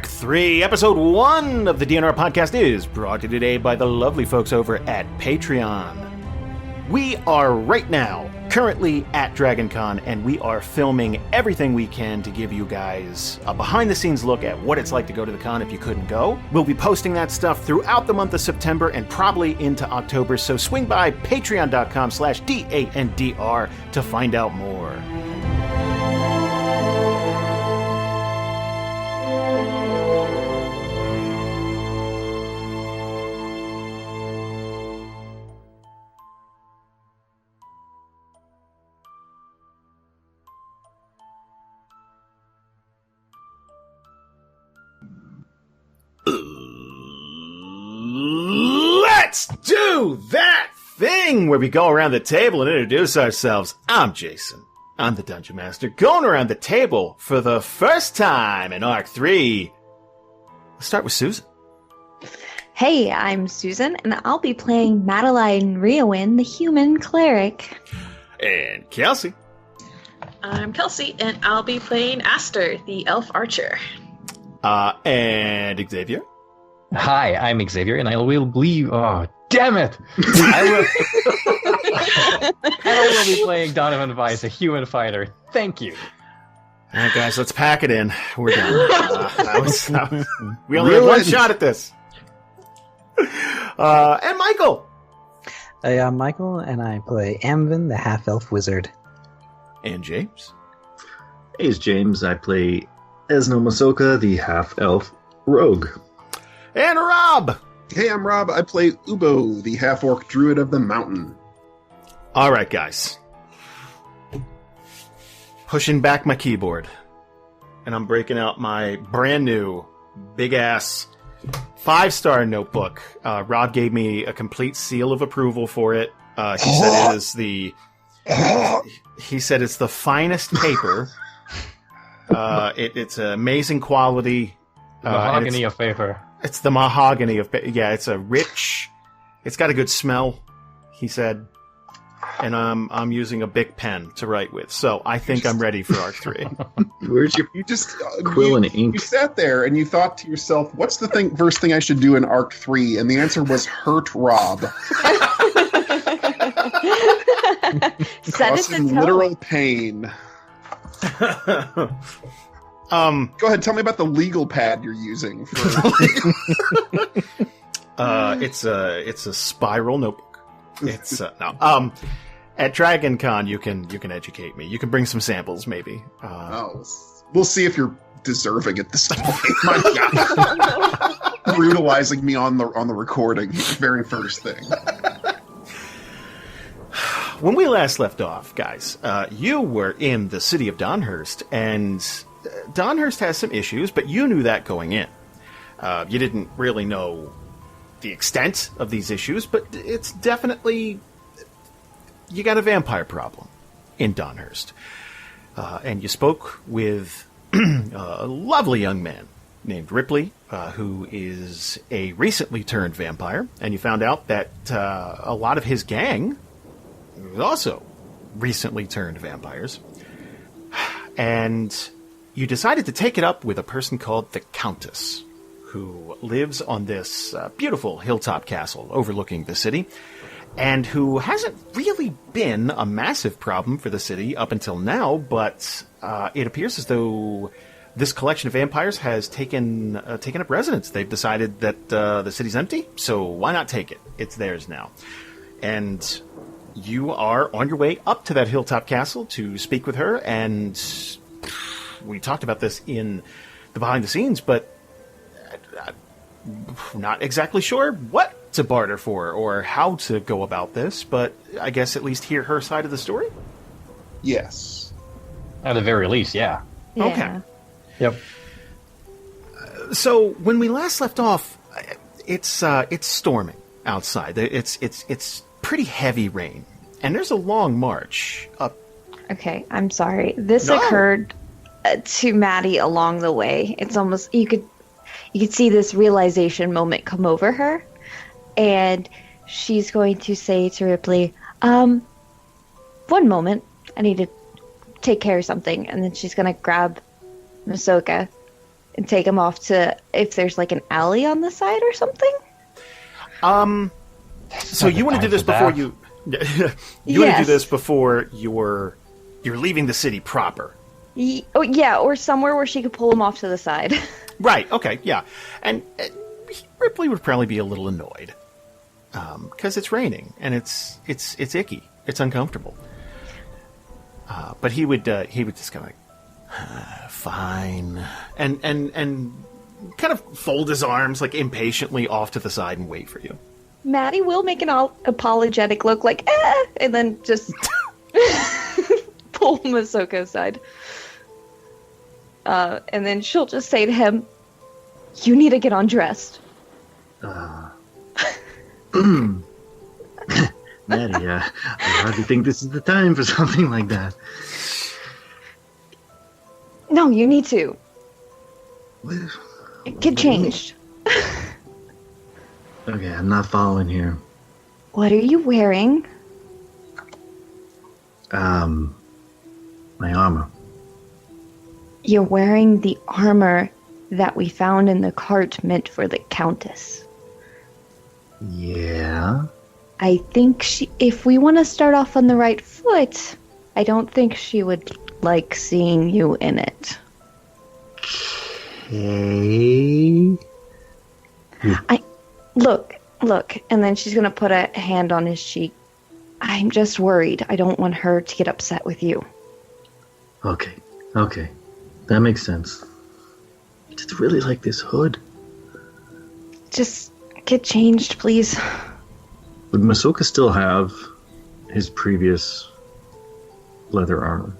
Arc 3, Episode 1 of the DNR podcast is brought to you today by the lovely folks over at Patreon. We are right now currently at DragonCon, and we are filming everything we can to give you guys a behind-the-scenes look at what it's like to go to the con if you couldn't go. We'll be posting that stuff throughout the month of September and probably into October, so swing by patreon.com/DANDR to find out more. Let's do that thing where we go around the table and introduce ourselves. I'm Jason. I'm the Dungeon Master, going around the table for the first time in Arc 3. Let's start with Susan. Hey, I'm Susan, and I'll be playing Madeline Riowin, the human cleric. And Kelsey. I'm Kelsey, and I'll be playing Aster, the elf archer. And Xavier. Hi, I'm Xavier, and I will believe. Oh, damn it! I will be playing Donovan Weiss, a human fighter. Thank you. All right, guys, let's pack it in. We're done. We only have one shot at this. And Michael. Hey, I'm Michael, and I play Amvin, the half-elf wizard. And James. Hey, it's James. I play Esno Masoka, the half-elf rogue. And Rob! Hey, I'm Rob. I play Ubo, the half-orc druid of the mountain. All right, guys. Pushing back my keyboard. And I'm breaking out my brand new, big-ass, 5-star notebook. Rob gave me a complete seal of approval for it. He said it is the... He said it's the finest paper. It's amazing quality. Mahogany of paper. It's the mahogany of... Yeah, it's a rich... It's got a good smell, he said. And I'm using a Bic pen to write with. So I think I'm ready for Arc 3. Where's your quill and ink? You sat there and you thought to yourself, what's the first thing I should do in Arc 3? And the answer was hurt Rob. Set it in to literal pain. Go ahead, tell me about the legal pad you're using. It's a spiral notebook. It's no. At DragonCon, you can educate me. You can bring some samples, maybe. We'll see if you're deserving at this point. My God. Brutalizing me on the recording, the very first thing. When we last left off, guys, you were in the city of Donhurst, and Donhurst has some issues, but you knew that going in. You didn't really know the extent of these issues, but it's definitely... You got a vampire problem in Donhurst. And you spoke with a lovely young man named Ripley, who is a recently turned vampire, and you found out that a lot of his gang was also recently turned vampires. And you decided to take it up with a person called the Countess, who lives on this beautiful hilltop castle overlooking the city, and who hasn't really been a massive problem for the city up until now, but it appears as though this collection of vampires has taken up residence. They've decided that the city's empty, so why not take it? It's theirs now. And you are on your way up to that hilltop castle to speak with her, and we talked about this in the behind the scenes, but I'm not exactly sure what to barter for or how to go about this, but I guess at least hear her side of the story? Yes. At the very least, yeah. Okay. Yep. So when we last left off, it's storming outside. It's pretty heavy rain, and there's a long march up. Okay, I'm sorry. This occurred to Maddie along the way. It's almost you could see this realization moment come over her, and she's going to say to Ripley, "One moment, I need to take care of something," and then she's going to grab Masoka and take him off to if there's like an alley on the side or something. So you want to do this before you? You want to do this before you're leaving the city proper. Or somewhere where she could pull him off to the side. Right. Okay. Yeah. And Ripley would probably be a little annoyed because it's raining and it's icky. It's uncomfortable. But he would just kind of like, fine, and kind of fold his arms like impatiently off to the side and wait for you. Maddie will make an apologetic look like, and then just pull Masoka aside. And then she'll just say to him, "You need to get undressed." Maddie, I hardly think this is the time for something like that. No, you need to. Get changed. Okay, I'm not following here. What are you wearing? My armor. You're wearing the armor that we found in the cart meant for the Countess. Yeah? I think if we want to start off on the right foot, I don't think she would like seeing you in it. Okay. Look, and then she's going to put a hand on his cheek. I'm just worried. I don't want her to get upset with you. Okay. That makes sense. I just really like this hood. Just get changed, please. Would Masoka still have his previous leather armor?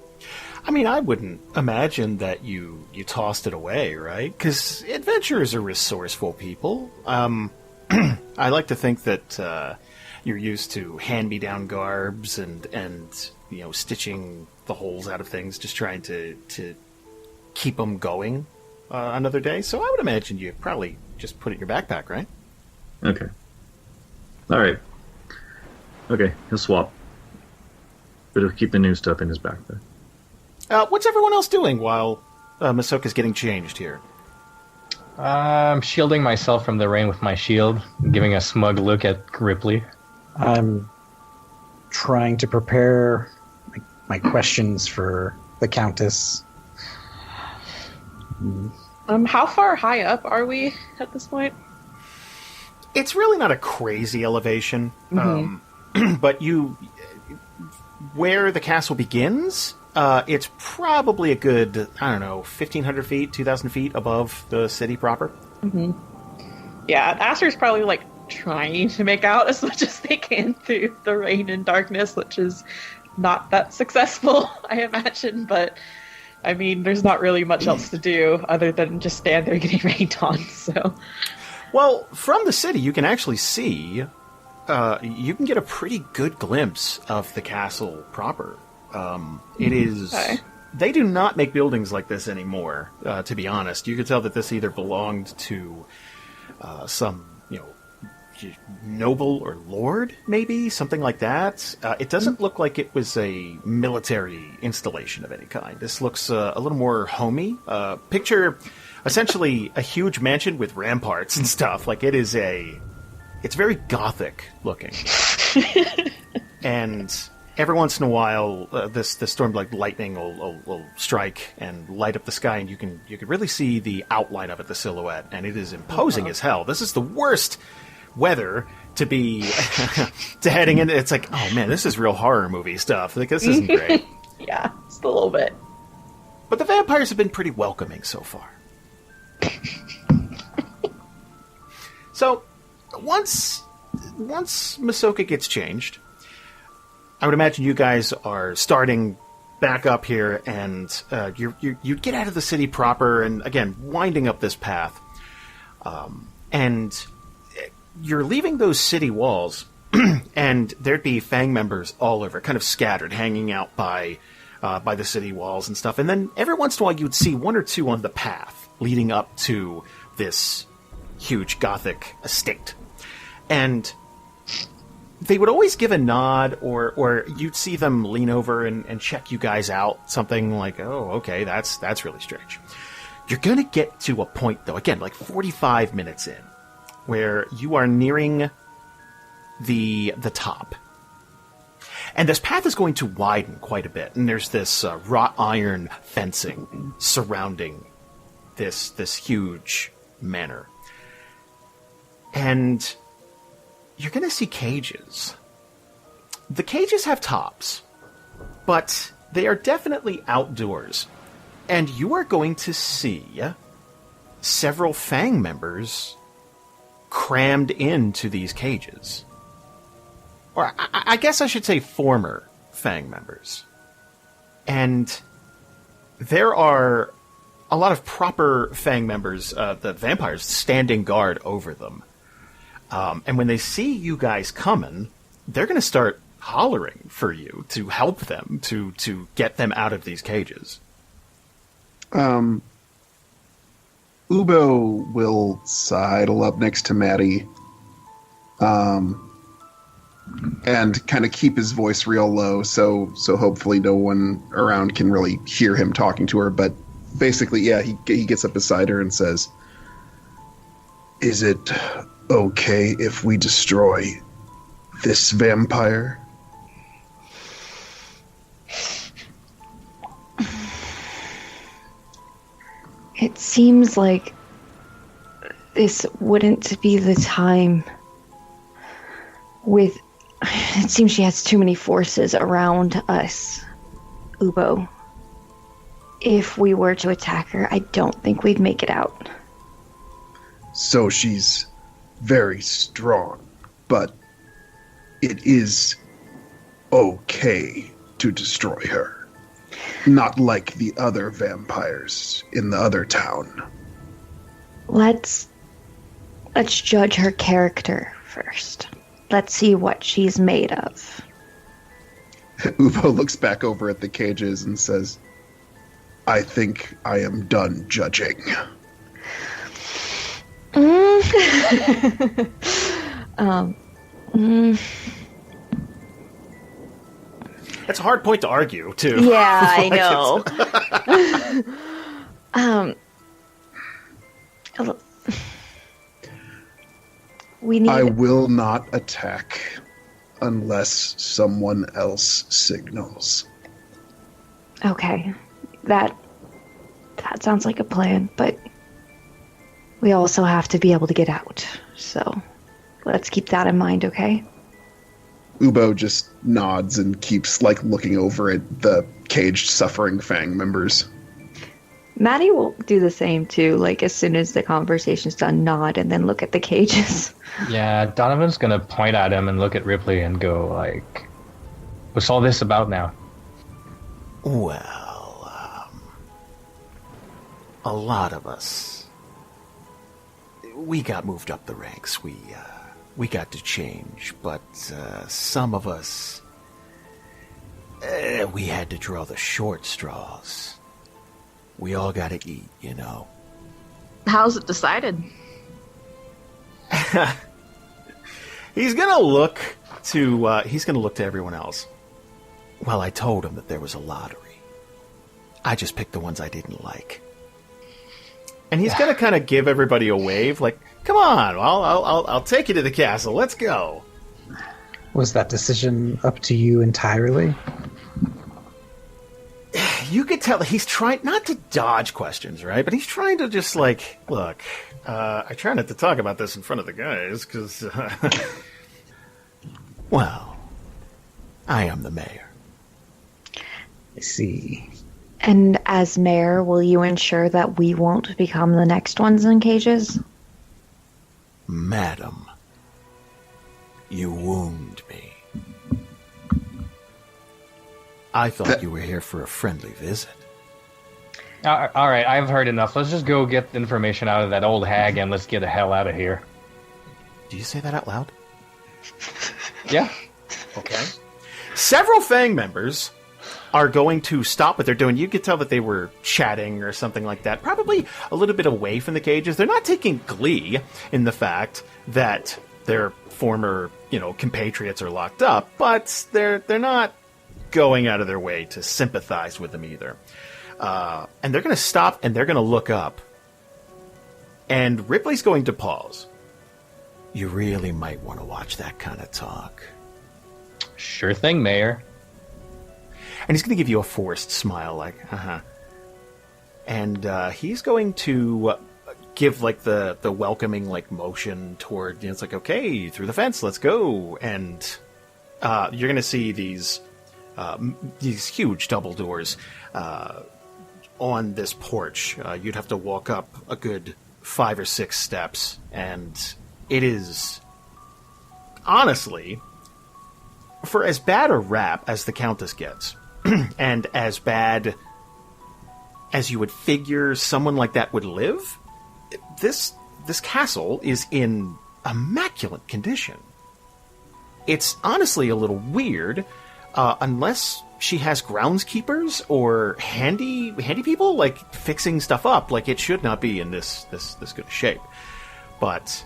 I mean, I wouldn't imagine that you tossed it away, right? Because adventurers are resourceful people. I like to think that you're used to hand-me-down garbs and stitching the holes out of things, just trying to keep them going another day. So I would imagine you probably just put it in your backpack, right? Okay. All right. Okay, he'll swap. But he'll keep the new stuff in his backpack. What's everyone else doing while Masoka's getting changed here? I'm shielding myself from the rain with my shield, giving a smug look at Ripley. I'm trying to prepare my questions for the Countess. How far high up are we at this point? It's really not a crazy elevation, but where the castle begins, it's probably a good, 1,500 feet, 2,000 feet above the city proper. Mm-hmm. Yeah, Aster's probably trying to make out as much as they can through the rain and darkness, which is not that successful, I imagine, but I mean, there's not really much else to do other than just stand there getting rained on, so... Well, from the city, you can actually see, you can get a pretty good glimpse of the castle proper. It is... Okay. They do not make buildings like this anymore, to be honest. You could tell that this either belonged to some, noble or lord, maybe, something like that. It doesn't look like it was a military installation of any kind. This looks a little more homey. Picture... essentially a huge mansion with ramparts and stuff. It's very gothic looking. And every once in a while, this storm like lightning will strike and light up the sky, and you can really see the outline of it, the silhouette, and it is imposing as hell. This is the worst weather to be to heading in. It's like, oh man, this is real horror movie stuff. This isn't great. Yeah, just a little bit. But the vampires have been pretty welcoming so far. So, once Masoka gets changed, I would imagine you guys are starting back up here, and you get out of the city proper, and again, winding up this path. And you're leaving those city walls, and there'd be Fang members all over, kind of scattered, hanging out by the city walls and stuff. And then every once in a while, you'd see one or two on the path leading up to this huge gothic estate. And they would always give a nod, or you'd see them lean over and check you guys out, something like, oh, okay, that's really strange. You're going to get to a point, though, again, like 45 minutes in, where you are nearing the top. And this path is going to widen quite a bit, and there's this wrought iron fencing surrounding this huge manor. And you're going to see cages. The cages have tops, but they are definitely outdoors. And you are going to see several Fang members crammed into these cages. Or I guess I should say former Fang members. And there are a lot of proper Fang members, the vampires, standing guard over them. And when they see you guys coming, they're going to start hollering for you to help them, to get them out of these cages. Ubo will sidle up next to Maddie, and kind of keep his voice real low, so hopefully no one around can really hear him talking to her. But basically, yeah, he gets up beside her and says, "Is it okay if we destroy this vampire?" It seems like this wouldn't be the time. It seems she has too many forces around us, Ubo. If we were to attack her, I don't think we'd make it out. So she's very strong, but it is okay to destroy her. Not like the other vampires in the other town. Let's judge her character first. Let's see what she's made of. Ubo looks back over at the cages and says, "I think I am done judging." That's a hard point to argue, too. Yeah, I know. We need. I will not attack unless someone else signals. Okay, that sounds like a plan, but we also have to be able to get out. So let's keep that in mind, okay? Ubo just nods and keeps looking over at the caged, suffering Fang members. Maddie will do the same too. As soon as the conversation's done, nod and then look at the cages. Yeah, Donovan's gonna point at him and look at Ripley and go what's all this about now? Well, a lot of us, we got moved up the ranks. We got to change, but some of us, we had to draw the short straws. We all gotta eat, you know. How's it decided? He's gonna look to everyone else. Well, I told him that there was a lottery. I just picked the ones I didn't like. And he's gonna kind of give everybody a wave, come on, I'll take you to the castle. Let's go. Was that decision up to you entirely? You could tell he's trying not to dodge questions, right? But he's trying to just look, I try not to talk about this in front of the guys, because, well, I am the mayor. I see. And as mayor, will you ensure that we won't become the next ones in cages? Madam, you wound me. I thought you were here for a friendly visit. All right, I've heard enough. Let's just go get the information out of that old hag and let's get the hell out of here. Do you say that out loud? Yeah. Okay. Several Fang members are going to stop what they're doing. You could tell that they were chatting or something like that, probably a little bit away from the cages. They're not taking glee in the fact that their former, compatriots are locked up, but they're not going out of their way to sympathize with them either. And they're going to stop and they're going to look up. And Ripley's going to pause. You really might want to watch that kind of talk. Sure thing, Mayor. And he's going to give you a forced smile, like, uh-huh. And he's going to give, like, the welcoming, like, motion toward, it's like, okay, through the fence, let's go. And you're going to see these huge double doors on this porch. You'd have to walk up a good 5 or 6 steps, and it is, honestly, for as bad a rap as the Countess gets, and as bad as you would figure someone like that would live, this castle is in immaculate condition. It's honestly a little weird, unless she has groundskeepers or handy people, like, fixing stuff up. Like, it should not be in this good shape. But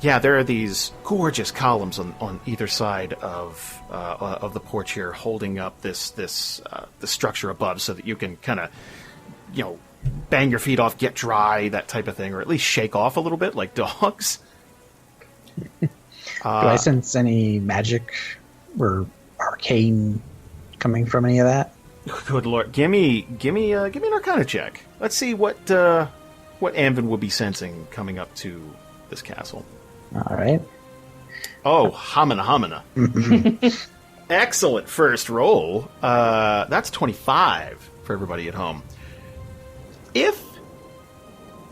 yeah, there are these gorgeous columns on either side of the porch here, holding up the structure above, so that you can kind of, bang your feet off, get dry, that type of thing, or at least shake off a little bit like dogs. Do I sense any magic or arcane coming from any of that? Good lord, give me an Arcana check. Let's see what Anvin will be sensing coming up to this castle. All right. Oh, homina. Excellent first roll. That's 25 for everybody at home. If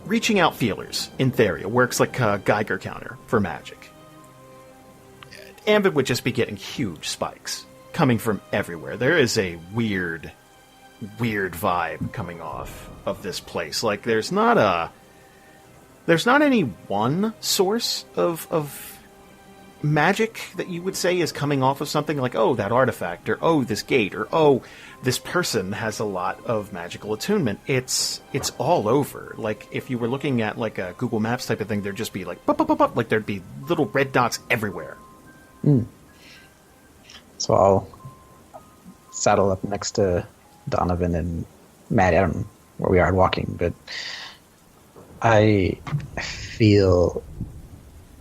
reaching out feelers in Theria works like a Geiger counter for magic, Anvin would just be getting huge spikes coming from everywhere. There is a weird vibe coming off of this place. Like, there's not any one source of magic that you would say is coming off of something, like, oh, that artifact, or oh, this gate, or oh, this person has a lot of magical attunement. It's all over. Like, if you were looking at, like, a Google Maps type of thing, there'd just be like, bup, bup, bup, bup, like there'd be little red dots everywhere. So I'll saddle up next to Donovan and Maddie. I don't know where we are walking, but I feel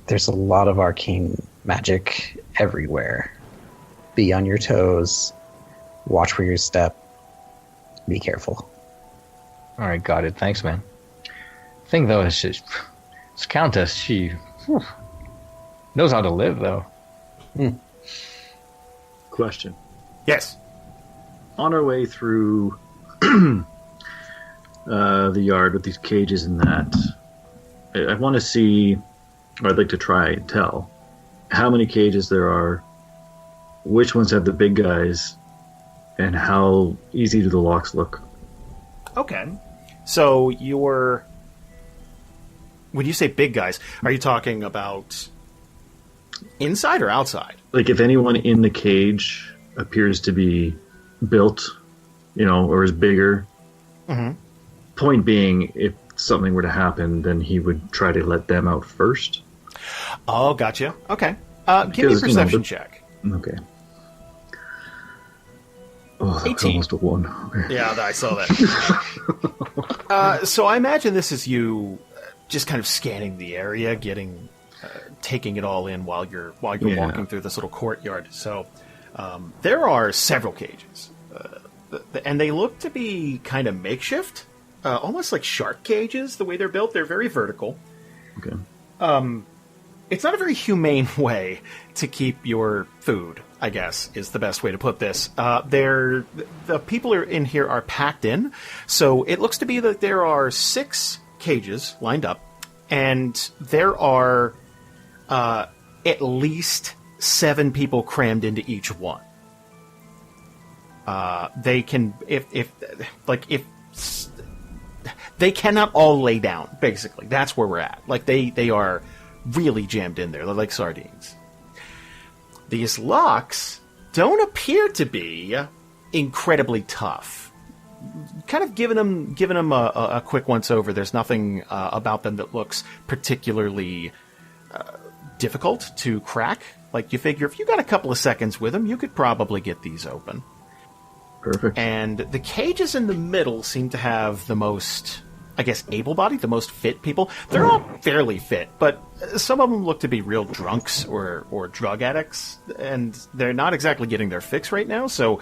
there's a lot of arcane magic everywhere. Be on your toes. Watch where you step. Be careful. All right, got it. Thanks, man. Thing, though, is this Countess, she knows how to live, though. Question. Yes. On our way through the yard with these cages and that, I want to see, or I'd like to try and tell, how many cages there are, which ones have the big guys, and how easy do the locks look. Okay. So when you say big guys, are you talking about inside or outside? Like, if anyone in the cage appears to be built, or is bigger. Mm-hmm. Point being, if something were to happen, then he would try to let them out first. Oh, gotcha. Okay. Give me a perception check. Okay. Oh, that was 18. almost a 1. Okay. Yeah, I saw that. So I imagine this is you just kind of scanning the area, taking it all in while you're walking through this little courtyard. So there are several cages, and they look to be kind of makeshift, almost like shark cages. The way they're built, they're very vertical. Okay. It's not a very humane way to keep your food, I guess, is the best way to put this. The people in here are packed in, so it looks to be that there are 6 cages lined up, and there are at least 7 people crammed into each one. They can, if they cannot all lay down. Basically, that's where we're at. Like, they are really jammed in there. They're like sardines. These locks don't appear to be incredibly tough. Kind of giving them a quick once over. There's nothing about them that looks particularly difficult to crack. Like, you figure if you got a couple of seconds with them, you could probably get these open. Perfect. And the cages in the middle seem to have the most, I guess, able-bodied, the most fit people. They're all fairly fit, but some of them look to be real drunks or drug addicts, and they're not exactly getting their fix right now, so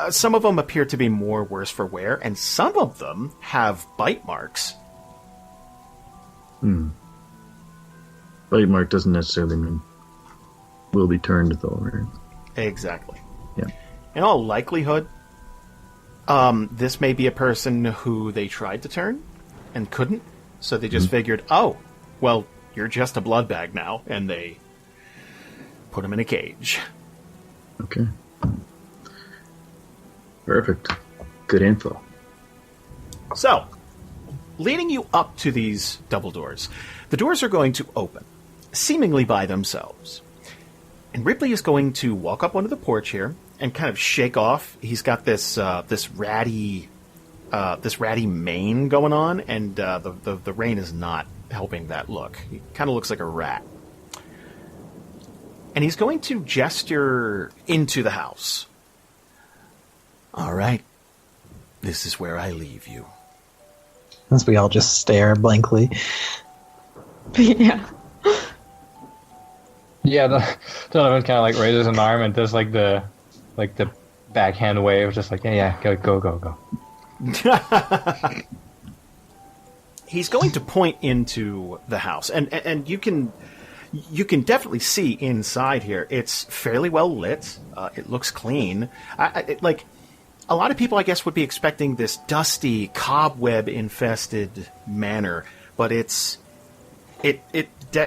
some of them appear to be more worse for wear, and some of them have bite marks. Bite mark doesn't necessarily mean will be turned, though, right? Exactly. Yeah. In all likelihood, this may be a person who they tried to turn and couldn't, so they just figured, oh, well, you're just a blood bag now, and they put him in a cage. Okay. Perfect. Good info. So, leading you up to these double doors, the doors are going to open, seemingly by themselves. And Ripley is going to walk up onto the porch here and kind of shake off. He's got this ratty mane going on, and the rain is not helping that look. He kind of looks like a rat. And he's going to gesture into the house. All right, this is where I leave you. As we all just stare blankly. Yeah. Yeah, Donovan kind of like raises an arm and does like the backhand wave, just like yeah, go. He's going to point into the house, and you can definitely see inside here. It's fairly well lit. It looks clean. Like a lot of people, I guess, would be expecting this dusty, cobweb-infested manor, but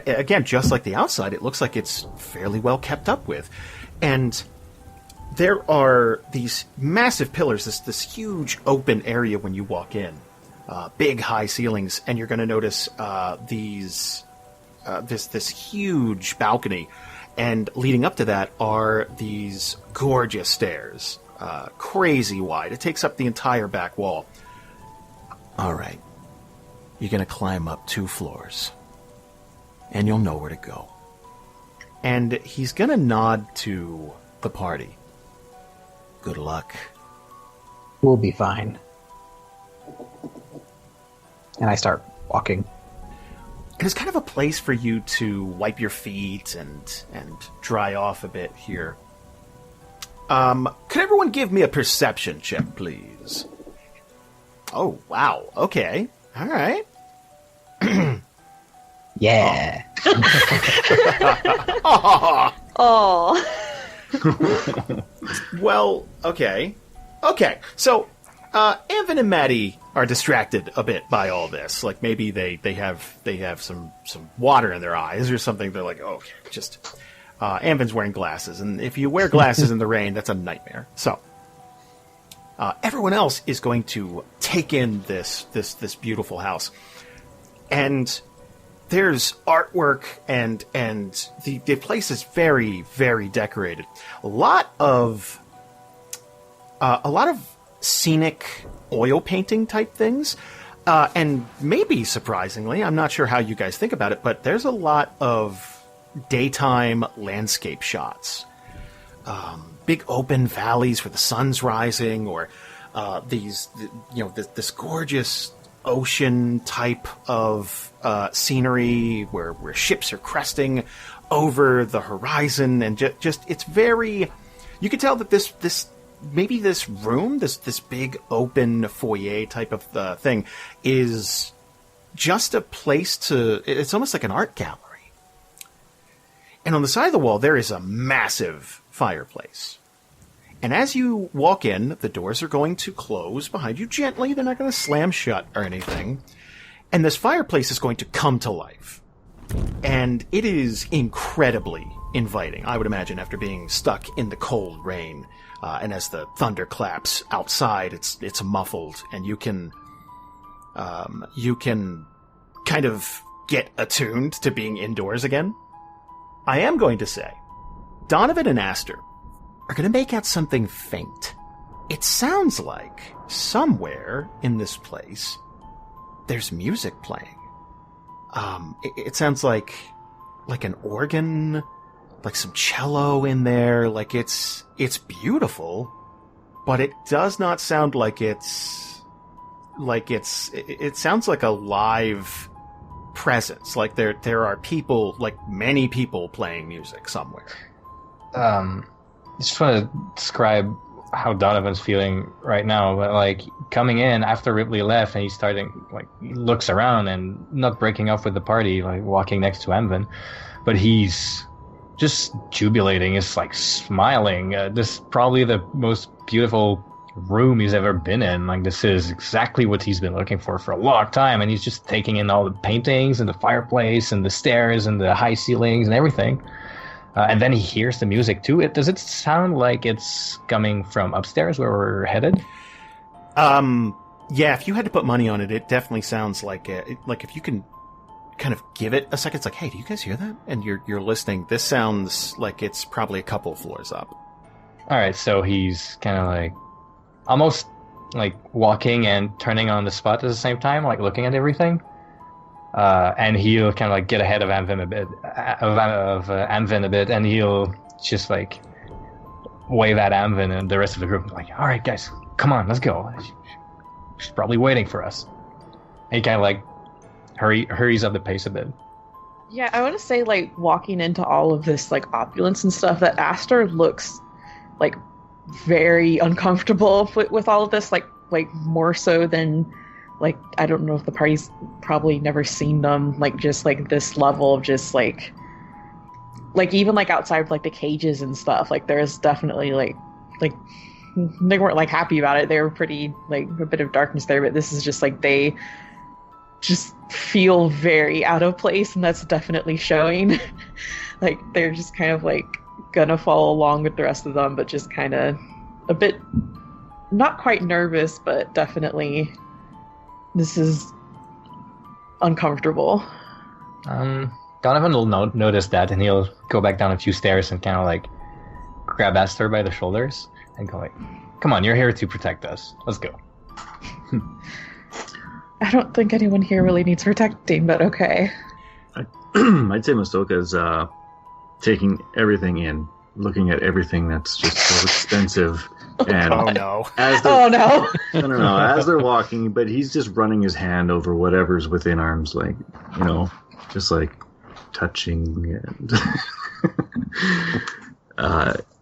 again, just like the outside, it looks like it's fairly well kept up with. And there are these massive pillars, this huge open area when you walk in, big high ceilings, and you're going to notice this huge balcony. And leading up to that are these gorgeous stairs, crazy wide. It takes up the entire back wall. All right, you're going to climb up 2 floors. And you'll know where to go. And he's going to nod to the party. Good luck. We'll be fine. And I start walking. And it's kind of a place for you to wipe your feet and dry off a bit here. Could everyone give me a perception check, please? Oh, wow. Okay. All right. Yeah. Oh. Well, okay. Okay, so Anvin and Maddie are distracted a bit by all this. Like maybe they have some water in their eyes or something. They're like, oh, okay, just Anvin's wearing glasses, and if you wear glasses in the rain, that's a nightmare. So everyone else is going to take in this beautiful house, and there's artwork, and the place is very, very decorated. A lot of scenic oil painting type things, and maybe surprisingly, I'm not sure how you guys think about it, but there's a lot of daytime landscape shots. Big open valleys where the sun's rising, or this gorgeous ocean type of scenery where ships are cresting over the horizon, and just it's very. You could tell that this maybe this room, this big open foyer type of thing, is just a place to. It's almost like an art gallery. And on the side of the wall, there is a massive fireplace. And as you walk in, the doors are going to close behind you gently. They're not going to slam shut or anything. And this fireplace is going to come to life. And it is incredibly inviting, I would imagine, after being stuck in the cold rain. And as the thunder claps outside, it's muffled, and you can kind of get attuned to being indoors again. I am going to say, Donovan and Aster are going to make out something faint. It sounds like somewhere in this place there's music playing. It sounds like an organ, like some cello in there. Like it's beautiful, but it does not sound like it's it sounds like a live presence. Like there are people, like many people playing music somewhere. I just want to describe how Donovan's feeling right now. But like coming in after Ripley left, and he's starting he looks around and not breaking up with the party, like walking next to Amvin, but he's just jubilating. He's like smiling. This is probably the most beautiful room he's ever been in. Like this is exactly what he's been looking for a long time, and he's just taking in all the paintings and the fireplace and the stairs and the high ceilings and everything. And then he hears the music too. Does it sound like it's coming from upstairs where we're headed? Yeah, if you had to put money on it, it definitely sounds like like if you can kind of give it a second, it's like, hey, do you guys hear that? And you're listening. This sounds like it's probably a couple floors up. All right, so he's kind of like almost like walking and turning on the spot at the same time, like looking at everything. And he'll kind of like get ahead of Amvin a bit, and he'll just like wave at Amvin and the rest of the group, like, all right, guys, come on, let's go. She's probably waiting for us. And he kind of like hurries up the pace a bit. Yeah, I want to say, like, walking into all of this, like, opulence and stuff, that Aster looks, like, very uncomfortable with all of this, like more so than, like, I don't know if the party's probably never seen them, like, just, like, this level of just, like, even, like, outside, like, the cages and stuff, like, there's definitely, like, they weren't, like, happy about it. They were pretty, like, a bit of darkness there, but this is just, like, they just feel very out of place, and that's definitely showing. Like, they're just kind of, like, gonna follow along with the rest of them, but just kind of a bit, not quite nervous, but definitely this is uncomfortable. Donovan will notice that, and he'll go back down a few stairs and kind of like grab Aster by the shoulders and go like, come on, you're here to protect us. Let's go. I don't think anyone here really needs protecting, but okay. I'd say Masoka's taking everything in, looking at everything that's just so expensive. And Oh no. No. No. As they're walking, but he's just running his hand over whatever's within arm's length, just like touching and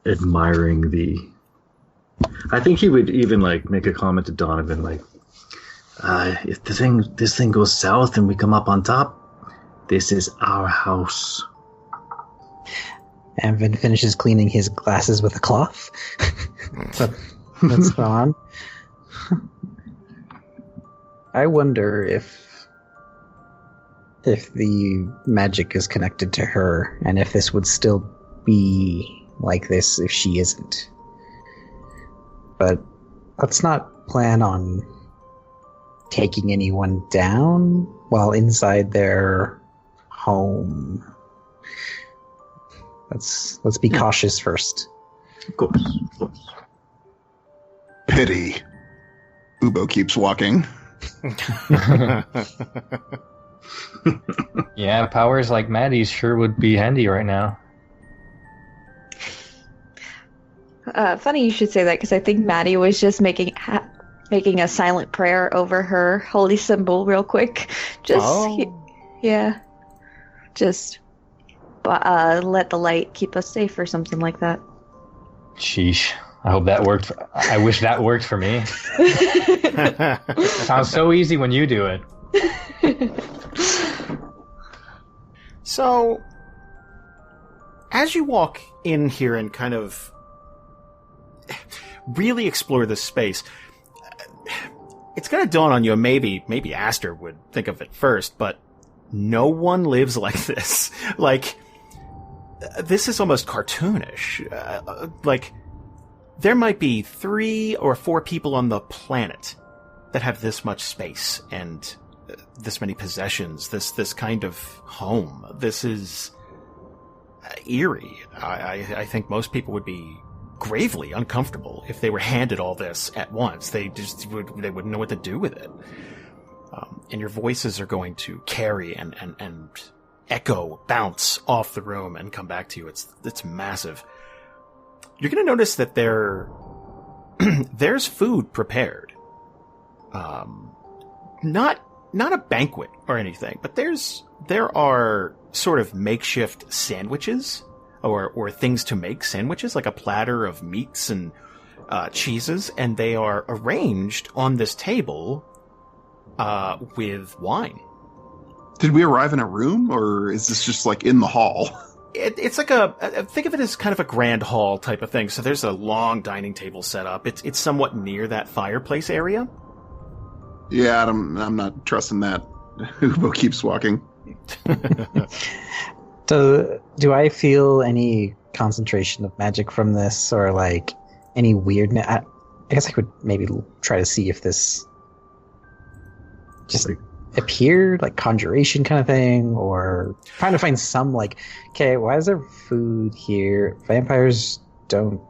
admiring the. I think he would even like make a comment to Donovan, like, if this thing goes south and we come up on top, this is our house. Amvin finishes cleaning his glasses with a cloth. That's gone. I wonder if the magic is connected to her, and if this would still be like this if she isn't. But let's not plan on taking anyone down while inside their home. Let's be cautious first. Of course. Pity. Ubo keeps walking. Yeah, powers like Maddie's sure would be handy right now. Funny you should say that, because I think Maddie was just making a silent prayer over her holy symbol real quick. Just let the light keep us safe or something like that. Sheesh. I hope that worked. I wish that worked for me. Sounds so easy when you do it. So, as you walk in here and kind of really explore this space, it's going to dawn on you, maybe Aster would think of it first, but no one lives like this. Like, this is almost cartoonish. Like, there might be 3 or 4 people on the planet that have this much space and this many possessions, this kind of home. This is eerie. I think most people would be gravely uncomfortable if they were handed all this at once. They wouldn't know what to do with it. And your voices are going to carry and echo, bounce off the room and come back to you. It's massive. You're going to notice that there there's food prepared. Not a banquet or anything, but there are sort of makeshift sandwiches or things to make sandwiches, like a platter of meats and cheeses, and they are arranged on this table with wine. Did we arrive in a room, or is this just like in the hall? It's like think of it as kind of a grand hall type of thing. So there's a long dining table set up. It's somewhat near that fireplace area. Yeah, I'm not trusting that. Ubo keeps walking. Do I feel any concentration of magic from this, or like any weirdness? I guess I could maybe try to see if this just appeared, like conjuration kind of thing, or trying to find some like, okay, why is there food here? Vampires don't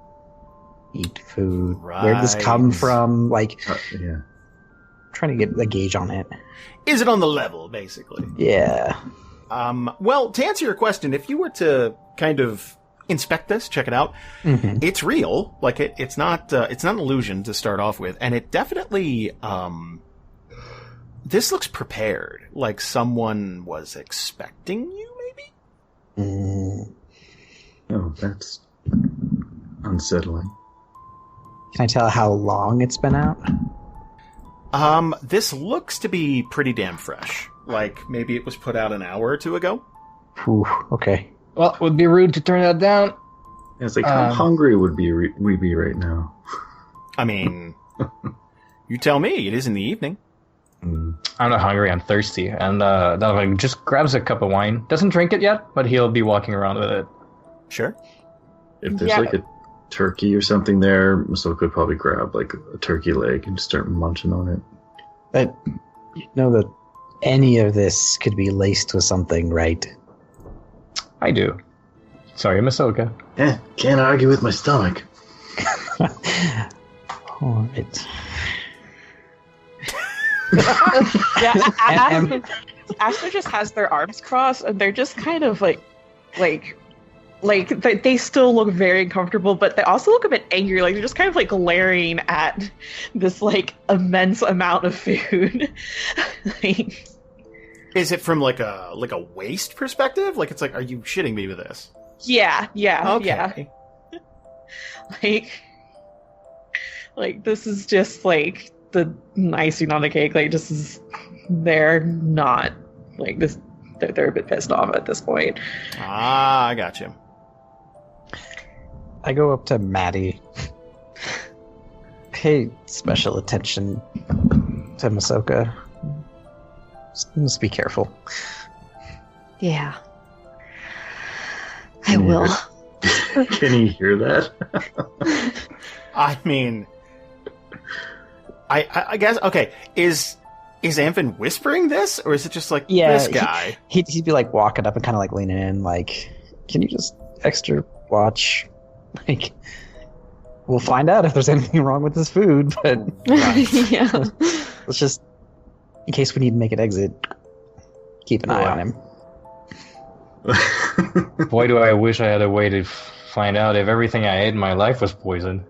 eat food. Right. Where did this come from? Like, Yeah. trying to get a gauge on it. Is it on the level, basically? Yeah. Well, to answer your question, if you were to kind of inspect this, check it out, it's real. Like it's not an illusion to start off with, and it definitely, this looks prepared. Like someone was expecting you, maybe? Oh, that's unsettling. Can I tell how long it's been out? This looks to be pretty damn fresh. Like, maybe it was put out an hour or two ago. Ooh, okay. Well, it would be rude to turn that down. Yeah, it's like, how hungry would we be right now? I mean, you tell me. It is in the evening. I'm not hungry, I'm thirsty. And Donovan just grabs a cup of wine. Doesn't drink it yet, but he'll be walking around with it. Sure. If there's like a turkey or something there, Masoka could probably grab like a turkey leg and just start munching on it. But you know that any of this could be laced with something, right? I do. Sorry, Masoka. Can't argue with my stomach. All right. Yeah, Aster just has their arms crossed, and they're just kind of like they still look very uncomfortable, but they also look a bit angry. Like they're just kind of like glaring at this like immense amount of food. Like, Is it from like a waste perspective? Like it's like, are you shitting me with this? yeah, Okay. yeah. Like this is just like the icing on the cake. Like just is they're not like this. They're a bit pissed off at this point. Ah, I got you. I go up to Maddie. Pay special attention to Masoka. Just be careful. Yeah. I will. Can you hear that? I mean, I guess, okay, is Anvin whispering this, or is it just like, this guy? He'd be like walking up and kind of like leaning in, like, can you just extra watch? Like, we'll find out if there's anything wrong with this food, but Yeah. let's just, in case we need to make an exit, keep an eye on him. Boy, do I wish I had a way to find out if everything I ate in my life was poisoned.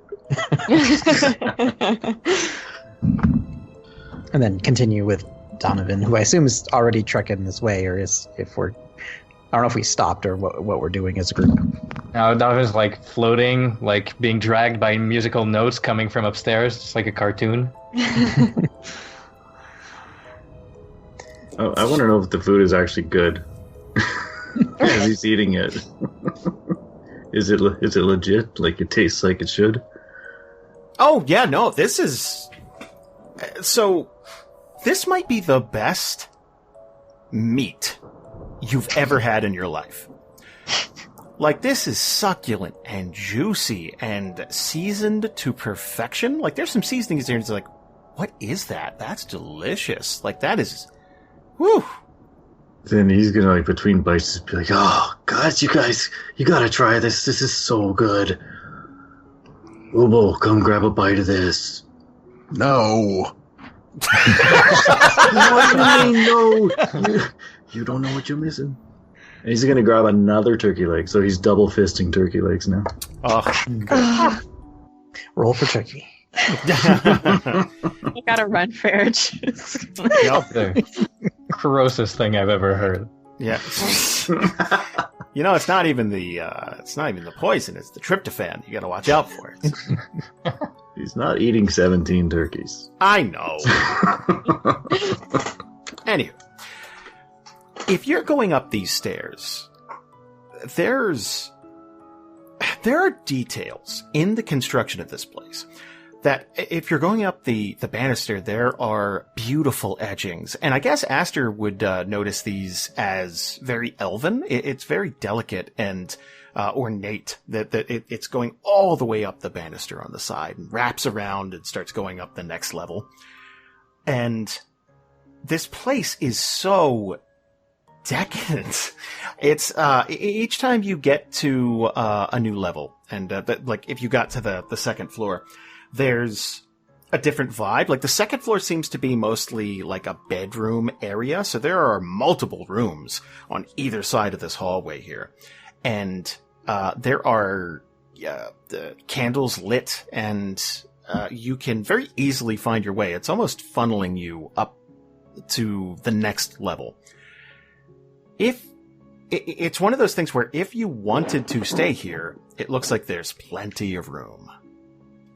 And then continue with Donovan, who I assume is already trekking this way, or is if we're, I don't know if we stopped or what we're doing as a group. Now Donovan's like floating, like being dragged by musical notes coming from upstairs, just like a cartoon. Oh, I want to know if the food is actually good. As he's eating it. Is it legit? Like it tastes like it should? Oh, yeah, no, this is... So, this might be the best meat you've ever had in your life. Like, this is succulent and juicy and seasoned to perfection. Like, there's some seasonings there, and it's like, what is that? That's delicious. Like, that is... Whew. Then he's gonna, like, between bites, just be like, oh, guys, you gotta try this. This is so good. Ubo, come grab a bite of this. No. What do you mean, no? You don't know what you're missing. And he's gonna grab another turkey leg, so he's double fisting turkey legs now. Oh, Roll for turkey. You gotta run, Farage. Yep. The grossest thing I've ever heard. Yeah. You know, it's not even the poison, it's the tryptophan. You gotta watch out for it. He's not eating 17 turkeys. I know. Anyway, if you're going up these stairs, there are details in the construction of this place that if you're going up the banister, there are beautiful etchings. And I guess Aster would notice these as very elven. It's very delicate and ornate, that it's going all the way up the banister on the side and wraps around and starts going up the next level. And this place is so decadent. It's each time you get to a new level, and like if you got to the second floor, there's a different vibe. Like the second floor seems to be mostly like a bedroom area, so there are multiple rooms on either side of this hallway here, and there are the candles lit, and you can very easily find your way. It's almost funneling you up to the next level. It's one of those things where if you wanted to stay here, it looks like there's plenty of room.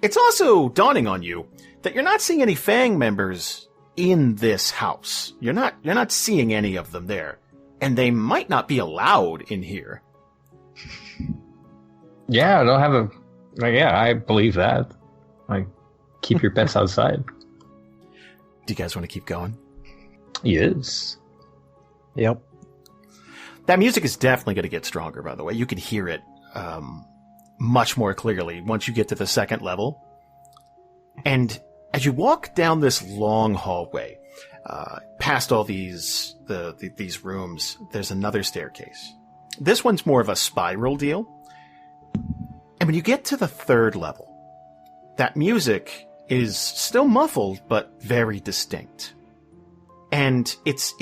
It's also dawning on you that you're not seeing any Fang members in this house. You're not seeing any of them there, and they might not be allowed in here. Yeah, they'll have a. Like, yeah, I believe that. Like, keep your pets outside. Do you guys want to keep going? Yes. Yep. That music is definitely going to get stronger, by the way. You can hear it much more clearly once you get to the second level. And as you walk down this long hallway, past all these rooms, there's another staircase. This one's more of a spiral deal. And when you get to the third level, that music is still muffled, but very distinct. And it's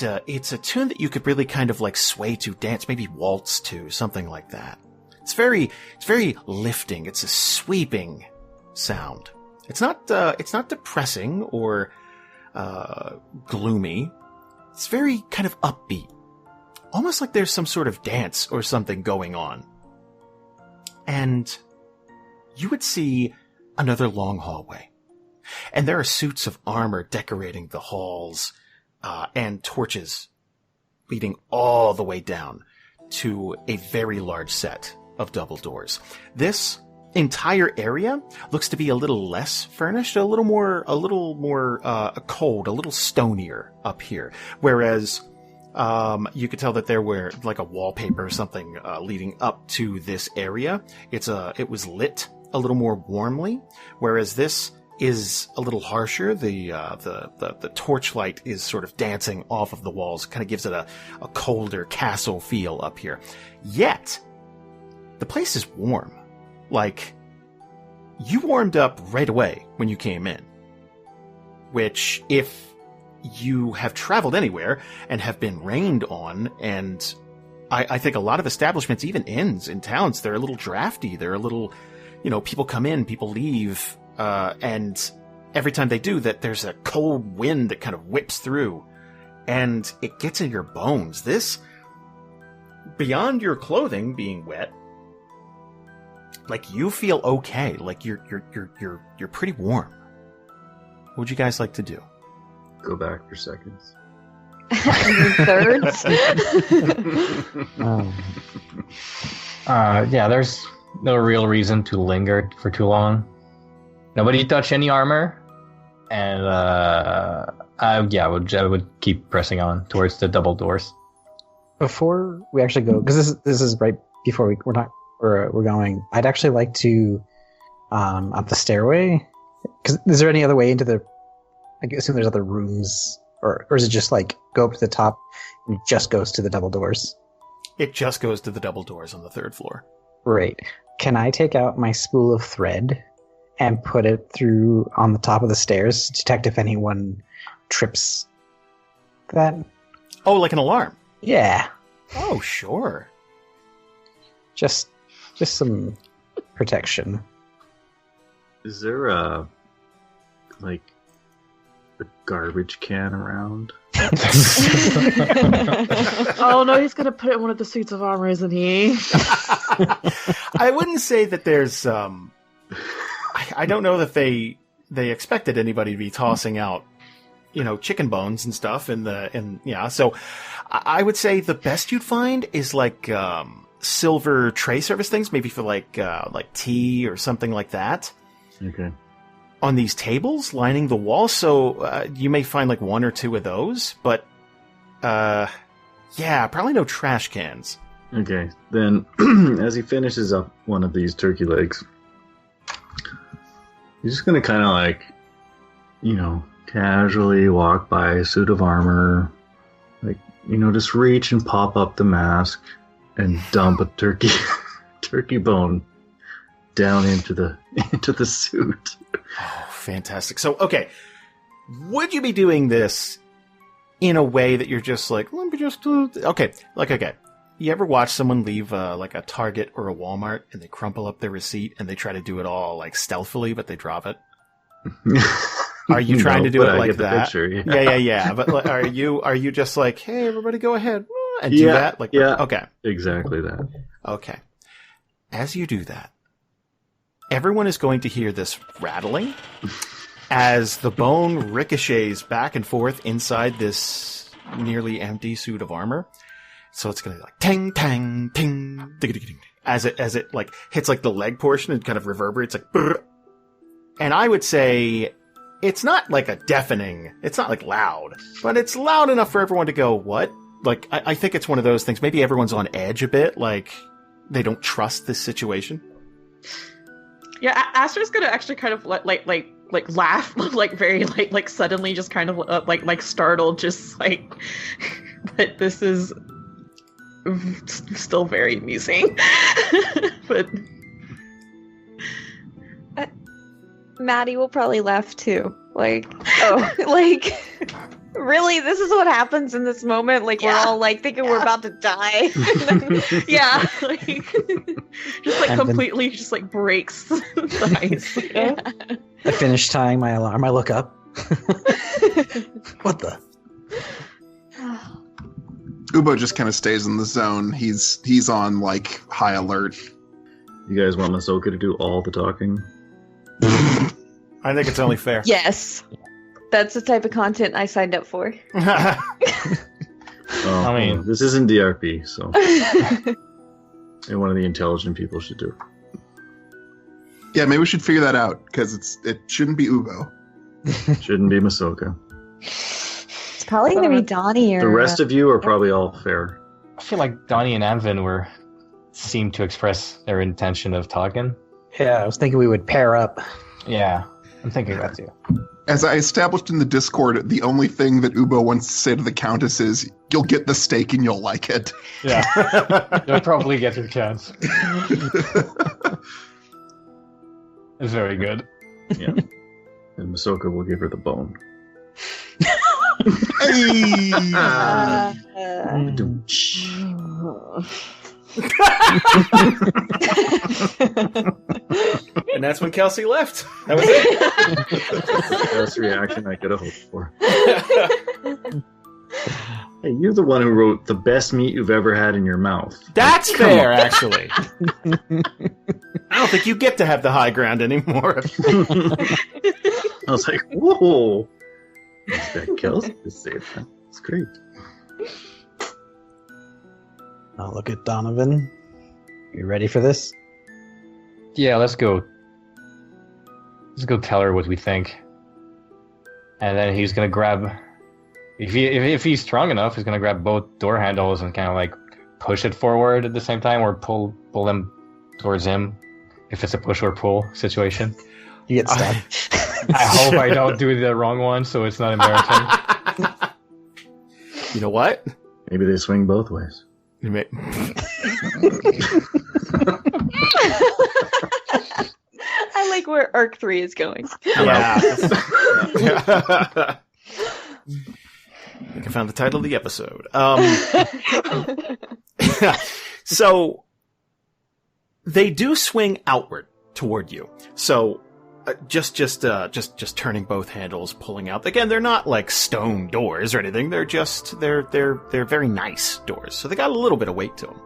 a tune that you could really kind of like sway to, dance, maybe waltz to, something like that. It's very lifting. It's a sweeping sound. It's not depressing or gloomy. It's very kind of upbeat. Almost like there's some sort of dance or something going on. And you would see another long hallway. And there are suits of armor decorating the halls, and torches leading all the way down to a very large set of double doors. This entire area looks to be a little less furnished, a little more cold, a little stonier up here. Whereas you could tell that there were like a wallpaper or something leading up to this area. It was lit a little more warmly, whereas this is a little harsher. The torchlight is sort of dancing off of the walls, kind of gives it a colder castle feel up here. Yet, the place is warm. Like, you warmed up right away when you came in. Which, if you have traveled anywhere and have been rained on, and I think a lot of establishments, even inns in towns, they're a little drafty. They're a little, people come in, people leave, and every time they do that, there's a cold wind that kind of whips through, and it gets in your bones. This, beyond your clothing being wet, like you feel okay. Like you're pretty warm. What would you guys like to do? Go back for seconds. Thirds. Yeah, there's no real reason to linger for too long. Nobody touch any armor, and I would keep pressing on towards the double doors. Before we actually go, because this is right before we're going. I'd actually like to up the stairway. Because is there any other way into the? I assume there's other rooms, or is it just like go up to the top and it just goes to the double doors? It just goes to the double doors on the third floor. Right. Can I take out my spool of thread and put it through on the top of the stairs to detect if anyone trips that? Oh, like an alarm? Yeah. Oh, sure. Just some protection. Is there a garbage can around? Oh no, he's gonna put it in one of the suits of armor, isn't he? I wouldn't say that there's. I don't know that they expected anybody to be tossing out, chicken bones and stuff. So I would say the best you'd find is like silver tray service things, maybe for like tea or something like that. Okay. On these tables lining the wall, so you may find like one or two of those, but probably no trash cans. Okay, then as he finishes up one of these turkey legs, he's just gonna kind of casually walk by a suit of armor, just reach and pop up the mask and dump a turkey bone down into the suit. Oh, fantastic. So, okay, would you be doing this in a way that you're just like, let me just do... Okay. You ever watch someone leave like a Target or a Walmart and they crumple up their receipt and they try to do it all like stealthily, but they drop it? Are you trying to do it like that? Picture, yeah. But like, are you just like, hey, everybody go ahead and do that? Like, yeah. Okay. Exactly that. Okay. As you do that, everyone is going to hear this rattling as the bone ricochets back and forth inside this nearly empty suit of armor. So it's going to be like ting, tang, ting, ding, ding, ding, as it like hits like the leg portion and kind of reverberates like brr. And I would say it's not like a deafening, it's not like loud, but it's loud enough for everyone to go, what? Like, I think it's one of those things. Maybe everyone's on edge a bit, like they don't trust this situation. Yeah, Aster's gonna actually kind of like laugh, like very like suddenly, just kind of like startled, just like. But this is still very amusing. But Maddie will probably laugh too. Like, oh, like. Really, this is what happens in this moment. Like we're all like thinking we're about to die. Yeah, like just like completely, just like breaks the ice. Yeah. I finish tying my alarm. I look up. What the? Ubo just kind of stays in the zone. He's on like high alert. You guys want Masoka to do all the talking? I think it's only fair. Yes. That's the type of content I signed up for. I mean, this isn't DRP, so and one of the intelligent people should do it. Yeah, maybe we should figure that out because it shouldn't be Ubo. Shouldn't be Masoka. It's probably gonna be Donnie or The rest of you are probably all fair. I feel like Donnie and Anvin seemed to express their intention of talking. Yeah, I was thinking we would pair up. Yeah, I'm thinking that too. As I established in the Discord, the only thing that Ubo wants to say to the Countess is, you'll get the steak and you'll like it. Yeah. You'll probably get your chance. It's very good. Yeah. And Masoka will give her the bone. And that's when Kelsey left. That was it. That's the best reaction I could have hoped for. Hey, you're the one who wrote the best meat you've ever had in your mouth. That's fair, actually. I don't think you get to have the high ground anymore. I was like, whoa. Expect Kelsey to say that. It's great. I'll look at Donovan. You ready for this? Yeah, let's go. Let's go tell her what we think. And then he's gonna grab, if he's strong enough, he's gonna grab both door handles and kind of like push it forward at the same time, or pull them towards him. If it's a push or pull situation. You get stuck. I hope I don't do the wrong one, so it's not embarrassing. You know what? Maybe they swing both ways. You may... I like where Arc 3 is going. Yeah. I think I found the title of the episode. So they do swing outward toward you. So Just turning both handles, pulling out. Again, they're not like stone doors or anything. They're very nice doors. So they got a little bit of weight to them.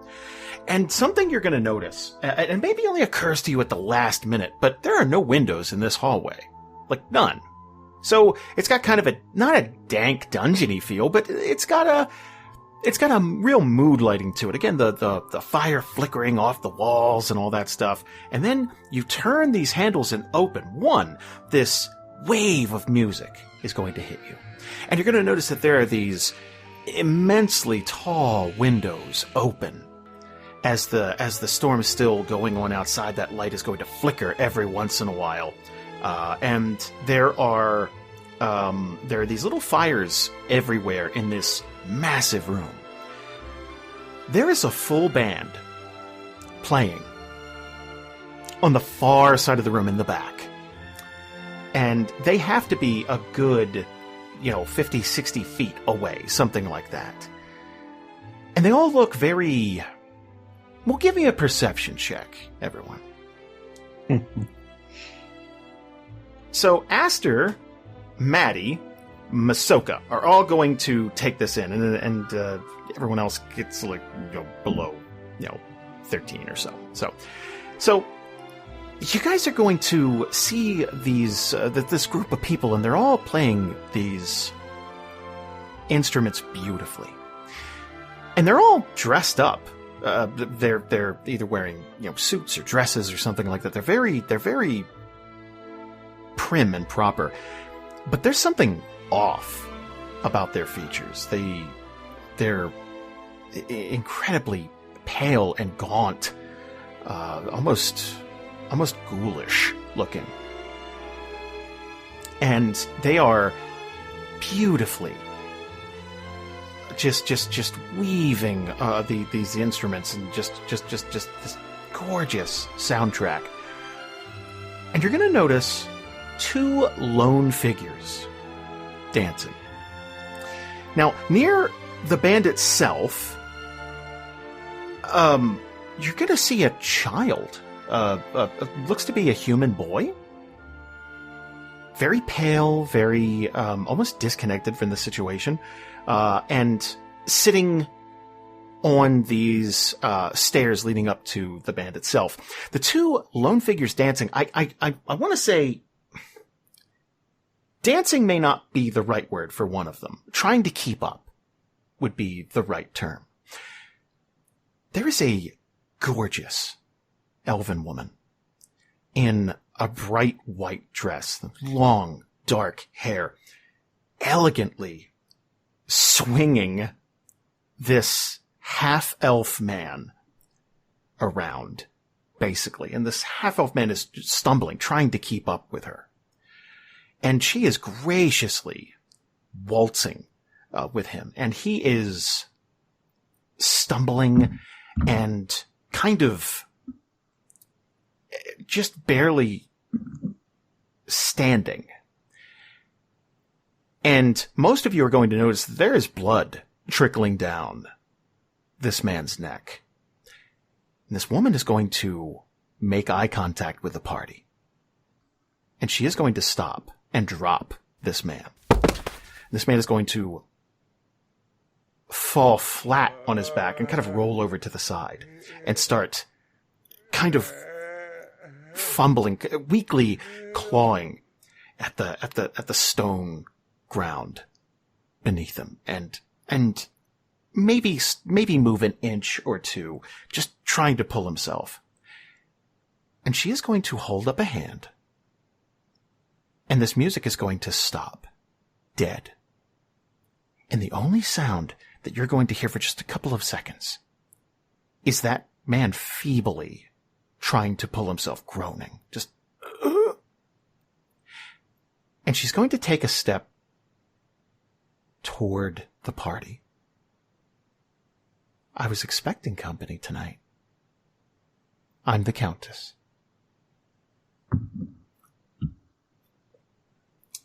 And something you're going to notice, and maybe only occurs to you at the last minute, but there are no windows in this hallway. Like, none. So it's got kind of not a dank dungeony feel, but it's got a real mood lighting to it. Again, the fire flickering off the walls and all that stuff. And then you turn these handles and open. This wave of music is going to hit you. And you're going to notice that there are these immensely tall windows open. As the storm is still going on outside, that light is going to flicker every once in a while. And there are these little fires everywhere in this massive room. There is a full band playing on the far side of the room in the back. And they have to be a good, 50, 60 feet away, something like that. And they all look very... Well, give me a perception check, everyone. So, Aster, Maddie, Masoka are all going to take this in, and everyone else gets below 13 or so. So you guys are going to see this group of people, and they're all playing these instruments beautifully, and they're all dressed up. They're either wearing suits or dresses or something like that. They're very prim and proper, but there's something off about their features. They're incredibly pale and gaunt, almost ghoulish looking, and they are beautifully just weaving these instruments and just this gorgeous soundtrack. And you're going to notice two lone figures dancing. Now, near the band itself, you're going to see a child. Looks to be a human boy. Very pale, very almost disconnected from the situation. And sitting on these stairs leading up to the band itself. The two lone figures dancing, I want to say dancing may not be the right word for one of them. Trying to keep up would be the right term. There is a gorgeous elven woman in a bright white dress, long, dark hair, elegantly swinging this half-elf man around, basically. And this half-elf man is stumbling, trying to keep up with her. And she is graciously waltzing with him. And he is stumbling and kind of just barely standing. And most of you are going to notice that there is blood trickling down this man's neck. And this woman is going to make eye contact with the party. And she is going to stop and drop this man. This man is going to fall flat on his back and kind of roll over to the side and start kind of fumbling, weakly clawing at the stone ground beneath him, and maybe move an inch or two, just trying to pull himself. And she is going to hold up a hand, and this music is going to stop, dead. And the only sound that you're going to hear for just a couple of seconds is that man feebly trying to pull himself, groaning, just. And she's going to take a step toward the party. I was expecting company tonight. I'm the Countess.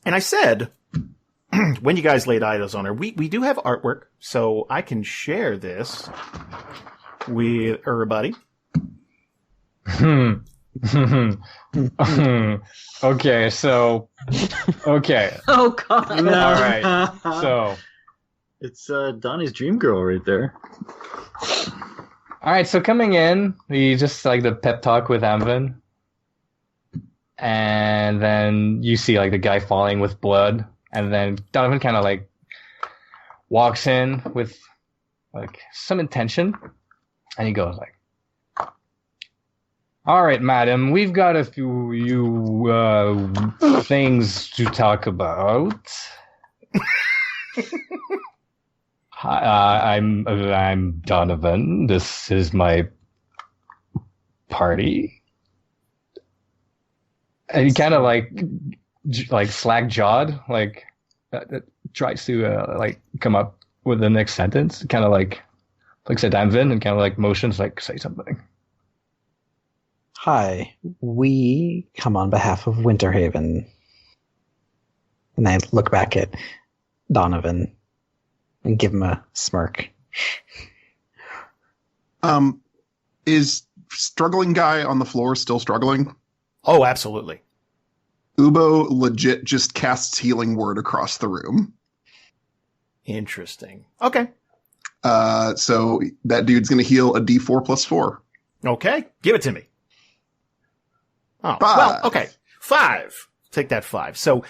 And I said, when you guys laid eyes on her, we do have artwork, so I can share this with everybody. Okay, so okay. Oh god. All right. So it's Donnie's dream girl right there. all right, so coming in, we just like the pep talk with Amvin. And then you see like the guy falling with blood, and then Donovan kind of like walks in with like some intention, and he goes like, "All right, madam, we've got a few things to talk about. Hi, I'm Donovan. This is my party." And he kind of like slack jawed, like tries to like come up with the next sentence. Kind of like looks at Danvin and kind of like motions like say something. Hi, we come on behalf of Winterhaven. And I look back at Donovan and give him a smirk. Is struggling guy on the floor still struggling? Oh, absolutely. Ubo legit just casts healing word across the room. Interesting. Okay. So that dude's going to heal a D4 plus 4. Okay. Give it to me. Oh, 5. well, okay. 5. Take that 5. So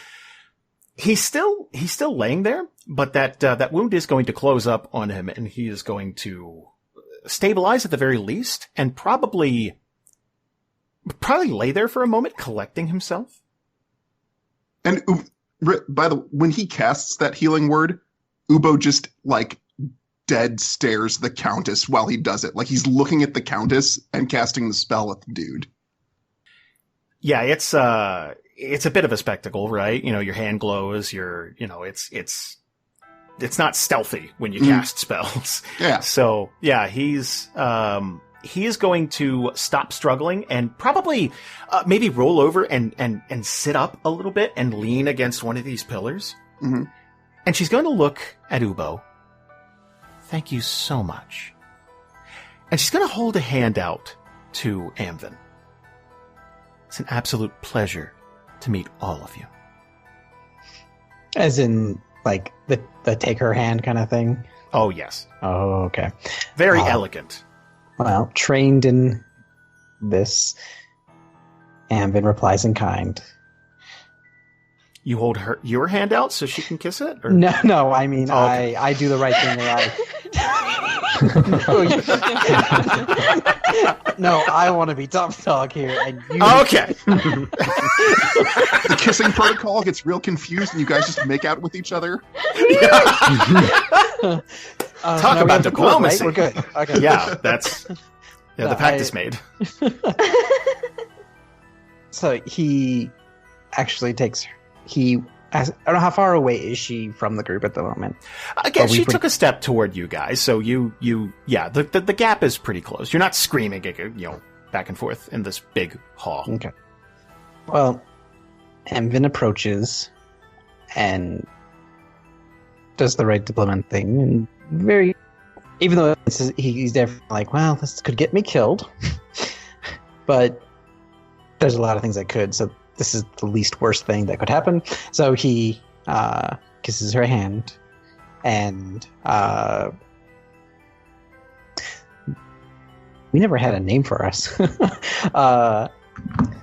he's still laying there, but that wound is going to close up on him, and he is going to stabilize at the very least, and probably lay there for a moment, collecting himself. And by the when he casts that healing word, Ubo just like dead stares the Countess while he does it. Like he's looking at the Countess and casting the spell at the dude. Yeah, it's a bit of a spectacle, right? You know, your hand glows, it's not stealthy when you cast spells. Yeah. So, yeah, he is going to stop struggling and probably maybe roll over and sit up a little bit and lean against one of these pillars. Mm-hmm. And she's going to look at Ubo. Thank you so much. And she's going to hold a hand out to Amvin. It's an absolute pleasure to meet all of you. As in, like, the take her hand kind of thing? Oh, yes. Oh, okay. Very elegant. Well, trained in this, Amvin replies in kind. You hold your hand out so she can kiss it? Or? No, I mean, okay. I do the right thing where No, I want to be top dog here, and you... Okay! The kissing protocol gets real confused and you guys just make out with each other. Talk about diplomacy. We're good. Okay. Yeah, the pact is made. So he actually takes... I don't know, how far away is she from the group at the moment? Again, she took a step toward you guys, so the gap is pretty close. You're not screaming, back and forth in this big hall. Okay. Well, Amvin approaches and does the right diplomat thing, and even though he's definitely like, well, this could get me killed, but there's a lot of things that could, so this is the least worst thing that could happen. So he kisses her hand, and we never had a name for us.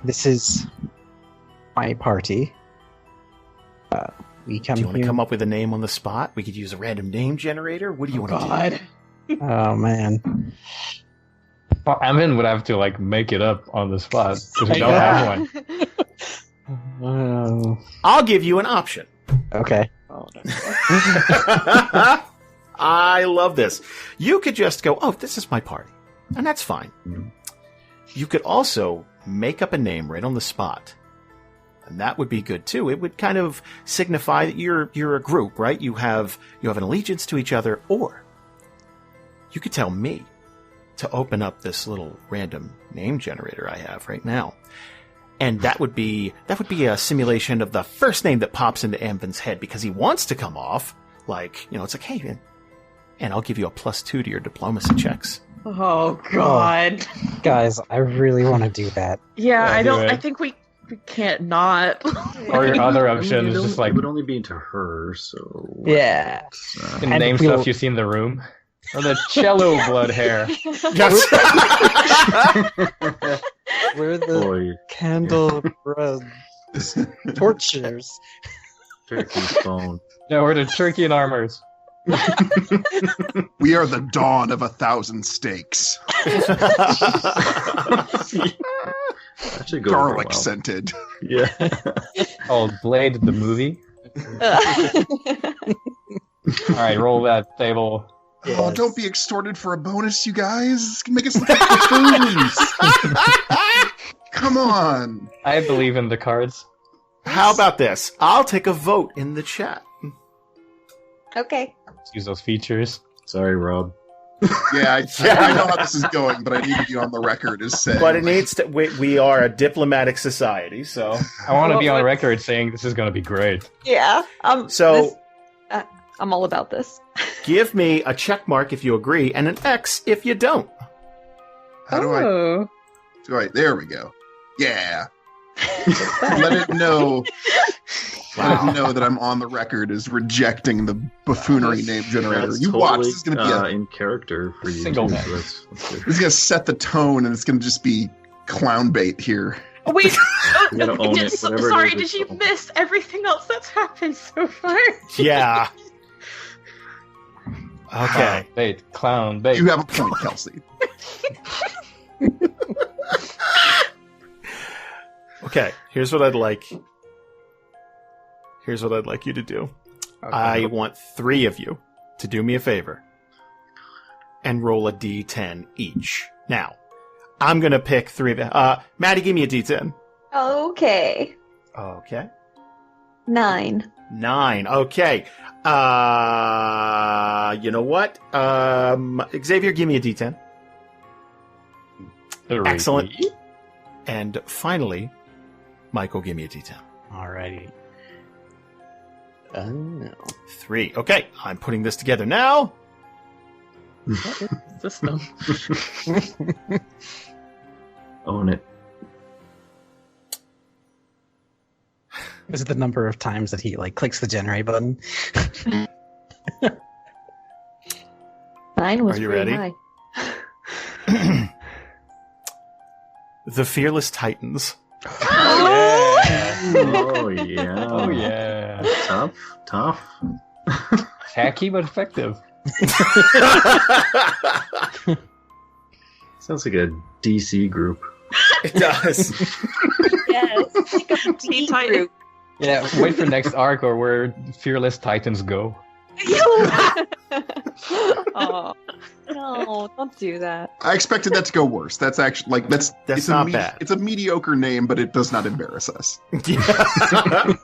This is my party. We come. Do you want to here... come up with a name on the spot? We could use a random name generator. What do you want to do? Oh man. Well, Amvin would have to like make it up on the spot because we don't have one. I'll give you an option. Okay. Oh, no. I love this. You could just go, oh, this is my party. And that's fine. You could also make up a name right on the spot. And that would be good too. It would kind of signify that you're a group, right? You have an allegiance to each other, or you could tell me to open up this little random name generator I have right now. And that would be a simulation of the first name that pops into Amvin's head, because he wants to come off like, it's like, hey, man, and I'll give you a +2 to your diplomacy checks. Oh God. Guys, I really want to do that. Yeah, I do don't. it. I think we can't not. Or your other I mean, option is just like it would only be to her, so Yeah. can And name if we stuff don't- you see in the room. Or the cello blood hair. Yes. We're the boy, candle tortures. turkey's phone. Yeah, we're the turkey and armors. We are the dawn of 1,000 steaks. That should go over Garlic well. scented. Yeah. Called Blade the movie. Alright, roll that table. Oh, don't be extorted for a bonus, you guys. This can make us look like buffoons. Come on. I believe in the cards. How about this? I'll take a vote in the chat. Okay. Let's use those features. Sorry, Rob. Yeah, I know how this is going, but I need to be on the record as saying. But it needs to. We are a diplomatic society, so. I want to be on What- record saying this is going to be great. Yeah. So I'm all about this. give me a check mark if you agree, and an X if you don't. How do Oh. I? There we go. Yeah. Let it know. Let it know that I'm on the record as rejecting the buffoonery name generator. That's You totally, watch. This is going to be in character for you. Single too, man. so that's good. this is going to set the tone, and it's going to just be clown bait here. Oh, wait. You gotta own it, whatever it Sorry, is, did it's you own. miss everything else that's happened so far? Yeah. Okay. Bait, clown, bait. You have a point, Kelsey. Okay. Here's what I'd like. Here's what I'd like you to do. I want 3 of you to do me a favor and roll a d10 each. Now, I'm gonna pick 3 of them. Maddie, give me a d10. Okay. Okay. 9. 9. Okay. You know what? Xavier, give me a d10. 3. Excellent. And finally, Michael, give me a d10. Alrighty. 3. Okay, I'm putting this together now. System. Own it. Is it the number of times that he clicks the generate button? 9 was Are you pretty ready? high. The Fearless Titans. Oh yeah. Oh, yeah. Tough. Tacky but effective. Sounds like a DC group. It does. Yes. Teen Titan. Yeah, wait for next arc or where Fearless Titans go. Oh, no, don't do that. I expected that to go worse. That's actually That's it's not a bad. It's a mediocre name, but it does not embarrass us. Yeah.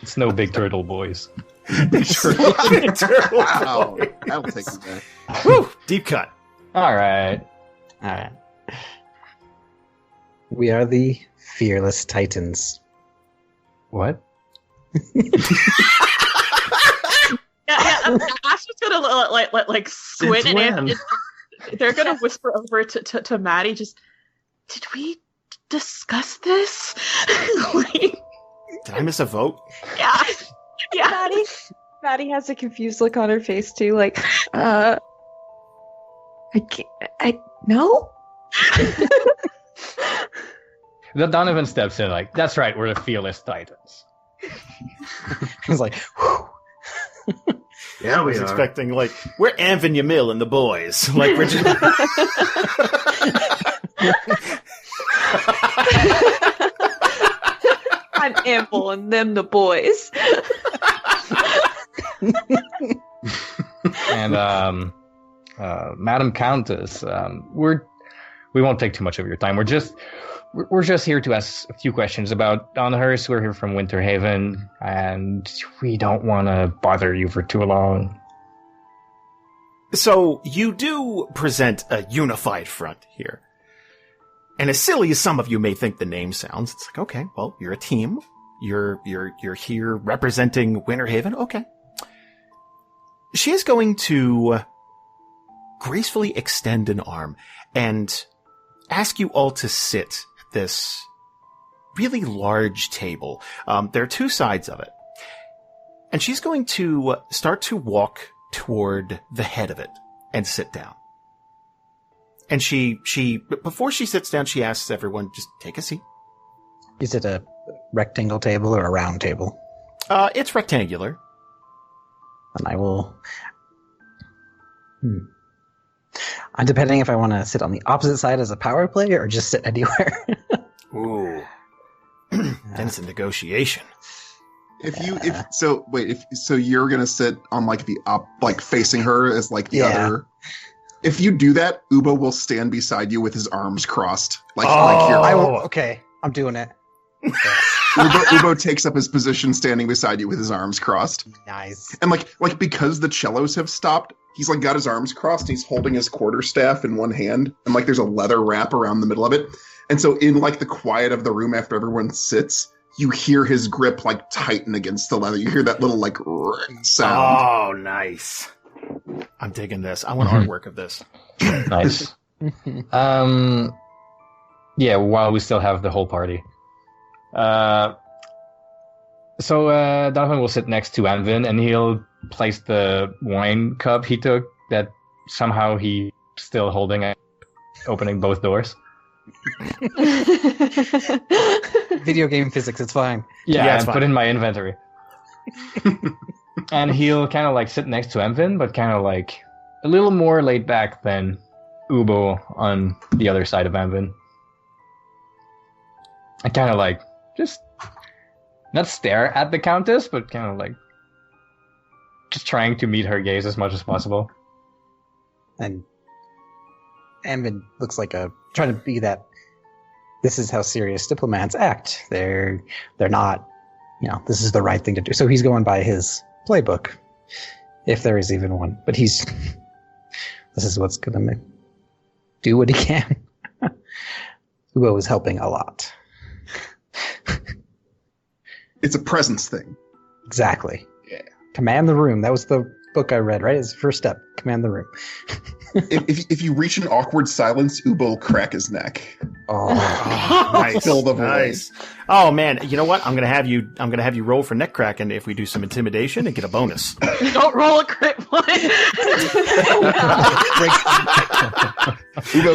It's no Big Turtle Boys. Wow, I'll take that. Whew, deep cut. Alright. Alright. We are the Fearless Titans. What? Yeah. Ash was gonna like squint, Since and when? they're gonna whisper over to Maddie. Just, did we discuss this? Like, Did I miss a vote? yeah. Maddie has a confused look on her face too, like, I can't, no? The Donovan steps in like, that's right, we're the Fearless Titans. He's like, whew. Yeah, I was expecting, we're Anvin Yamil and the boys. Like, we're just... I'm Ample and them the boys. And Madam Countess, we won't take too much of your time. We're just here to ask a few questions about Donahurst. We're here from Winterhaven, and we don't want to bother you for too long. So, you do present a unified front here. And as silly as some of you may think the name sounds, it's like, okay, well, you're a team. You're here representing Winterhaven. Okay. She is going to gracefully extend an arm and ask you all to sit at this really large table. There are two sides of it. And she's going to start to walk toward the head of it and sit down. And before she sits down, she asks everyone, just take a seat. Is it a rectangle table or a round table? It's rectangular. And I will... I'm depending if I want to sit on the opposite side as a power play or just sit anywhere. Ooh. Then it's a negotiation. So you're gonna sit on like the facing her as like the other. If you do that, Ubo will stand beside you with his arms crossed, like here. Okay, I'm doing it. Ubo takes up his position standing beside you with his arms crossed. Nice. And like because the cellos have stopped, he's like got his arms crossed and he's holding his quarterstaff in one hand, and like there's a leather wrap around the middle of it. And so in like the quiet of the room after everyone sits, you hear his grip like tighten against the leather. You hear that little like sound. Oh, nice. I'm digging this. I want artwork of this. Nice. Yeah, while we still have the whole party. So Donovan will sit next to Anvin, and he'll place the wine cup he took that somehow he's still holding, opening both doors. Video game physics, it's fine. Yeah, it's and fine. put in my inventory. And he'll kind of like sit next to Anvin, but kind of like a little more laid back than Ubo on the other side of Anvin. I kind of like just not stare at the Countess, but kind of like just trying to meet her gaze as much as possible. And Anvin looks like trying to be that. This is how serious diplomats act. They're not, this is the right thing to do. So he's going by his playbook, if there is even one. But this is what's going to do what he can. Ubo is helping a lot. It's a presence thing. Exactly. Yeah. Command the room. That was the book I read, right? It's the first step. Command the room. if you reach an awkward silence, Ubo will crack his neck. Oh, Nice. Fill the void. Nice. Oh man, you know what? I'm gonna have you roll for neck cracking if we do some intimidation and get a bonus. Don't roll a crit one. Ubo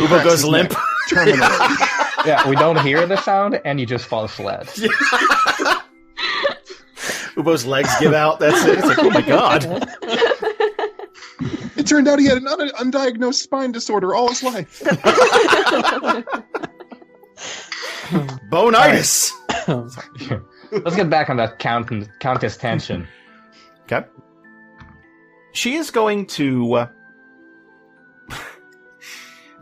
cracks goes his limp. neck terminally. Yeah, we don't hear the sound, and you just fall flat. Ubo's legs give out. That's it. It's like, oh my god. It turned out he had an undiagnosed spine disorder all his life. Bonitis. Let's get back on that Countess tension. Okay. She is going to.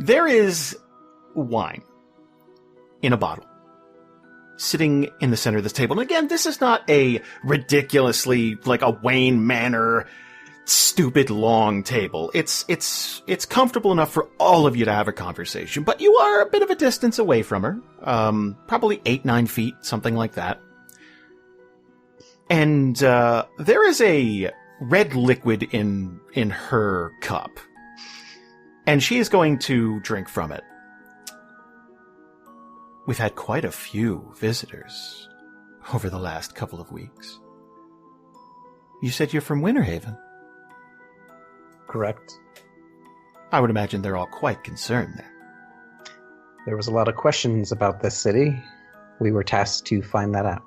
There is wine in a bottle sitting in the center of this table. And again, this is not a ridiculously like a Wayne Manor stupid long table. It's comfortable enough for all of you to have a conversation, but you are a bit of a distance away from her. Probably 8-9 feet, something like that. And there is a red liquid in her cup. And she is going to drink from it. We've had quite a few visitors over the last couple of weeks. You said you're from Winterhaven. correct. I would imagine they're all quite concerned there. There was a lot of questions about this city. We were tasked to find that out.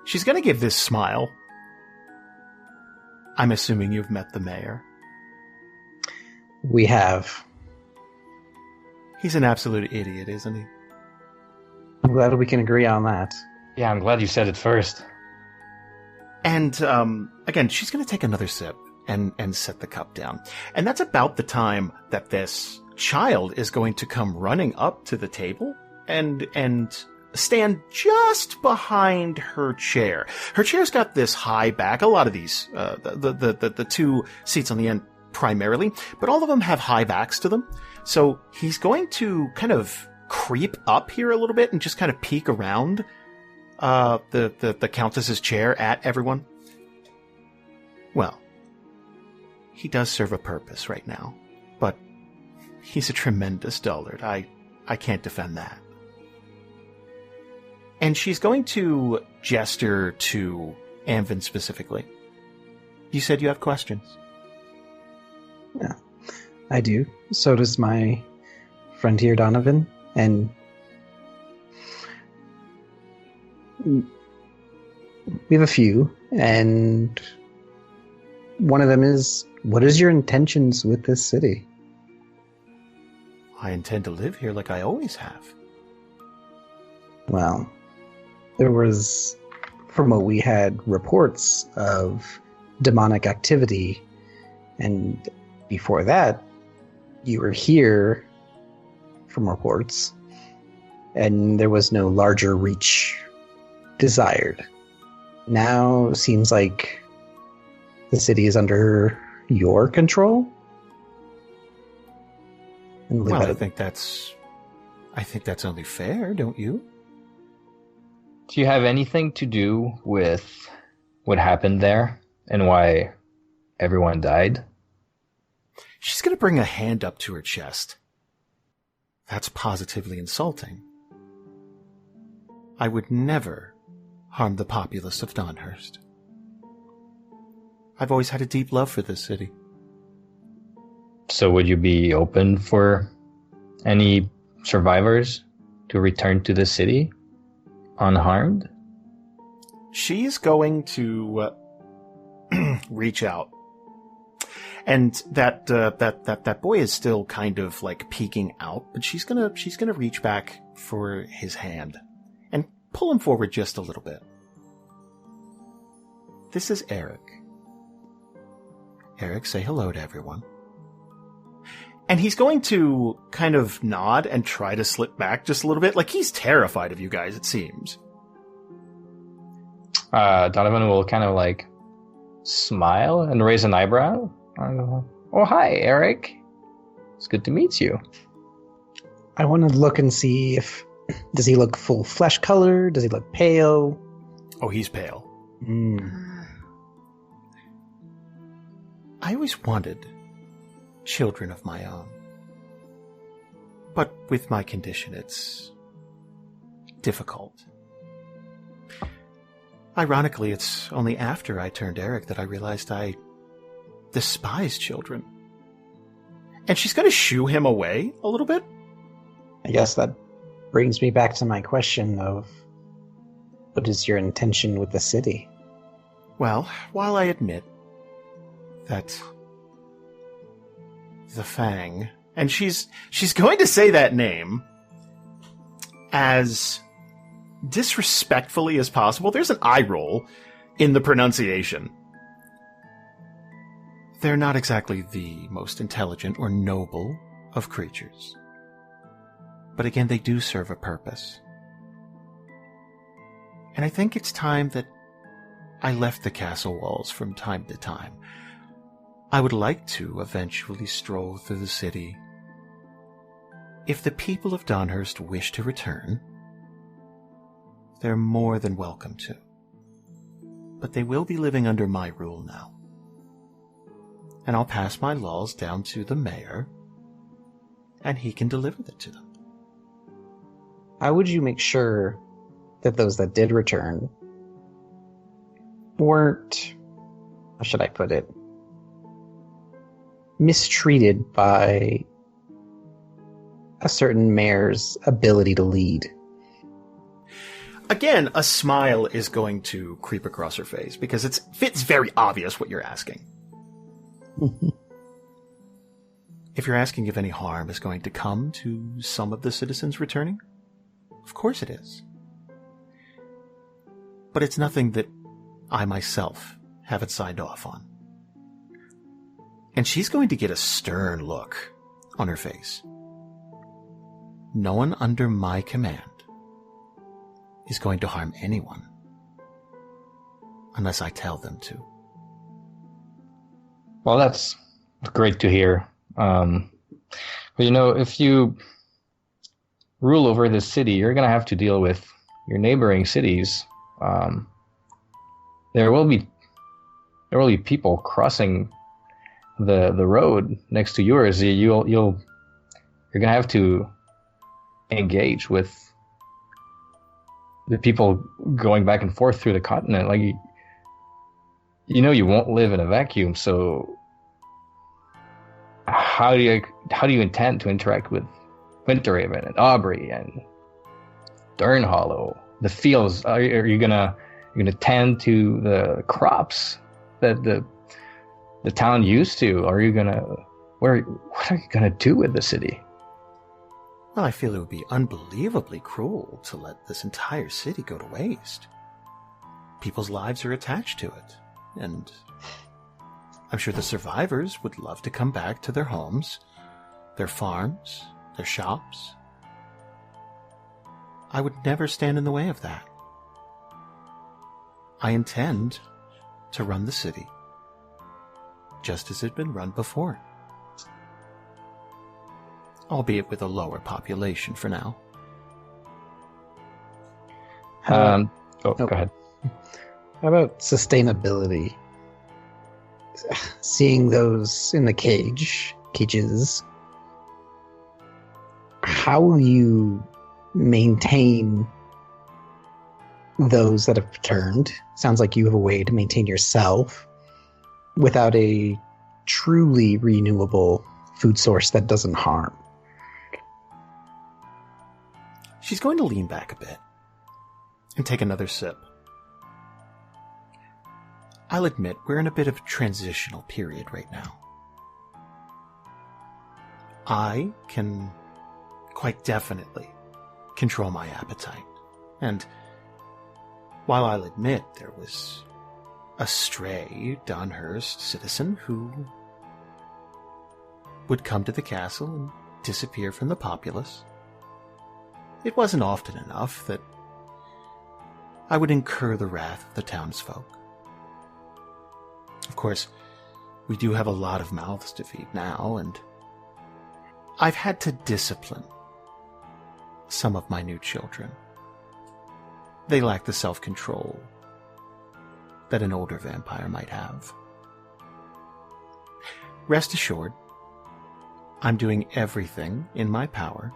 She's going to give this smile. I'm assuming you've met the mayor. We have. He's an absolute idiot, isn't he? I'm glad we can agree on that. Yeah, I'm glad you said it first. And, again, she's going to take another sip and set the cup down. And that's about the time that this child is going to come running up to the table and stand just behind her chair. Her chair's got this high back. A lot of these, the two seats on the end primarily, but all of them have high backs to them. So he's going to kind of creep up here a little bit and just kind of peek around the Countess's chair at everyone. Well, he does serve a purpose right now, but he's a tremendous dullard. I can't defend that. And she's going to gesture to Anvin specifically. You said you have questions. Yeah, I do. So does my friend here, Donovan. And we have a few. And one of them is, what is your intentions with this city? I intend to live here like I always have. Well, there was, from what we had, reports of demonic activity, and before that, you were here, from reports, and there was no larger reach desired. Now, it seems like the city is under your control? And Well, I think that's only fair, don't you? Do you have anything to do with what happened there and why everyone died? She's going to bring a hand up to her chest. That's positively insulting. I would never harm the populace of Donhurst. I've always had a deep love for this city. So would you be open for any survivors to return to the city unharmed? She's going to reach out. And that boy is still kind of like peeking out, but she's gonna reach back for his hand and pull him forward just a little bit. This is Eric. Eric, say hello to everyone. And he's going to kind of nod and try to slip back just a little bit, like he's terrified of you guys, it seems. Donovan will kind of like smile and raise an eyebrow. Oh, hi, Eric. It's good to meet you. I want to look and see if... Does he look full flesh color? Does he look pale? Oh, he's pale. I always wanted children of my own. But with my condition, it's difficult. Ironically, it's only after I turned Eric that I realized I despise children. And she's going to shoo him away a little bit. I guess that brings me back to my question of what is your intention with the city? Well, while I admit that the Fang, and she's going to say that name as disrespectfully as possible. There's an eye roll in the pronunciation. They're not exactly the most intelligent or noble of creatures. But again, they do serve a purpose. And I think it's time that I left the castle walls from time to time. I would like to eventually stroll through the city. If the people of Donhurst wish to return, they're more than welcome to. But they will be living under my rule now. And I'll pass my laws down to the mayor, and he can deliver them to them. How would you make sure that those that did return weren't, how should I put it, mistreated by a certain mayor's ability to lead? Again, a smile is going to creep across her face because it's very obvious what you're asking. If you're asking if any harm is going to come to some of the citizens returning, of course it is. But it's nothing that I myself haven't signed off on. And she's going to get a stern look on her face. No one under my command is going to harm anyone unless I tell them to. Well, that's great to hear. But if you rule over this city, you're going to have to deal with your neighboring cities. There will be people crossing the road next to yours, you're gonna have to engage with the people going back and forth through the continent. Like, you won't live in a vacuum. So how do you intend to interact with Winterhaven and Aubrey and Durnhollow? The fields. Are you gonna tend to the crops that the town used to? Are you gonna what are you gonna do with the city? Well, I feel it would be unbelievably cruel to let this entire city go to waste. People's lives are attached to it, and I'm sure the survivors would love to come back to their homes, their farms, their shops. I would never stand in the way of that. I intend to run the city just as it had been run before. Albeit with a lower population for now. Go ahead. How about sustainability? Seeing those in the cages, how will you maintain those that have returned? Sounds like you have a way to maintain yourself without a truly renewable food source that doesn't harm. She's going to lean back a bit and take another sip. I'll admit we're in a bit of a transitional period right now. I can quite definitely control my appetite. And while I'll admit there was a stray Donhurst citizen who would come to the castle and disappear from the populace, it wasn't often enough that I would incur the wrath of the townsfolk. Of course, we do have a lot of mouths to feed now, and I've had to discipline some of my new children. They lack the self-control that an older vampire might have. Rest assured, I'm doing everything in my power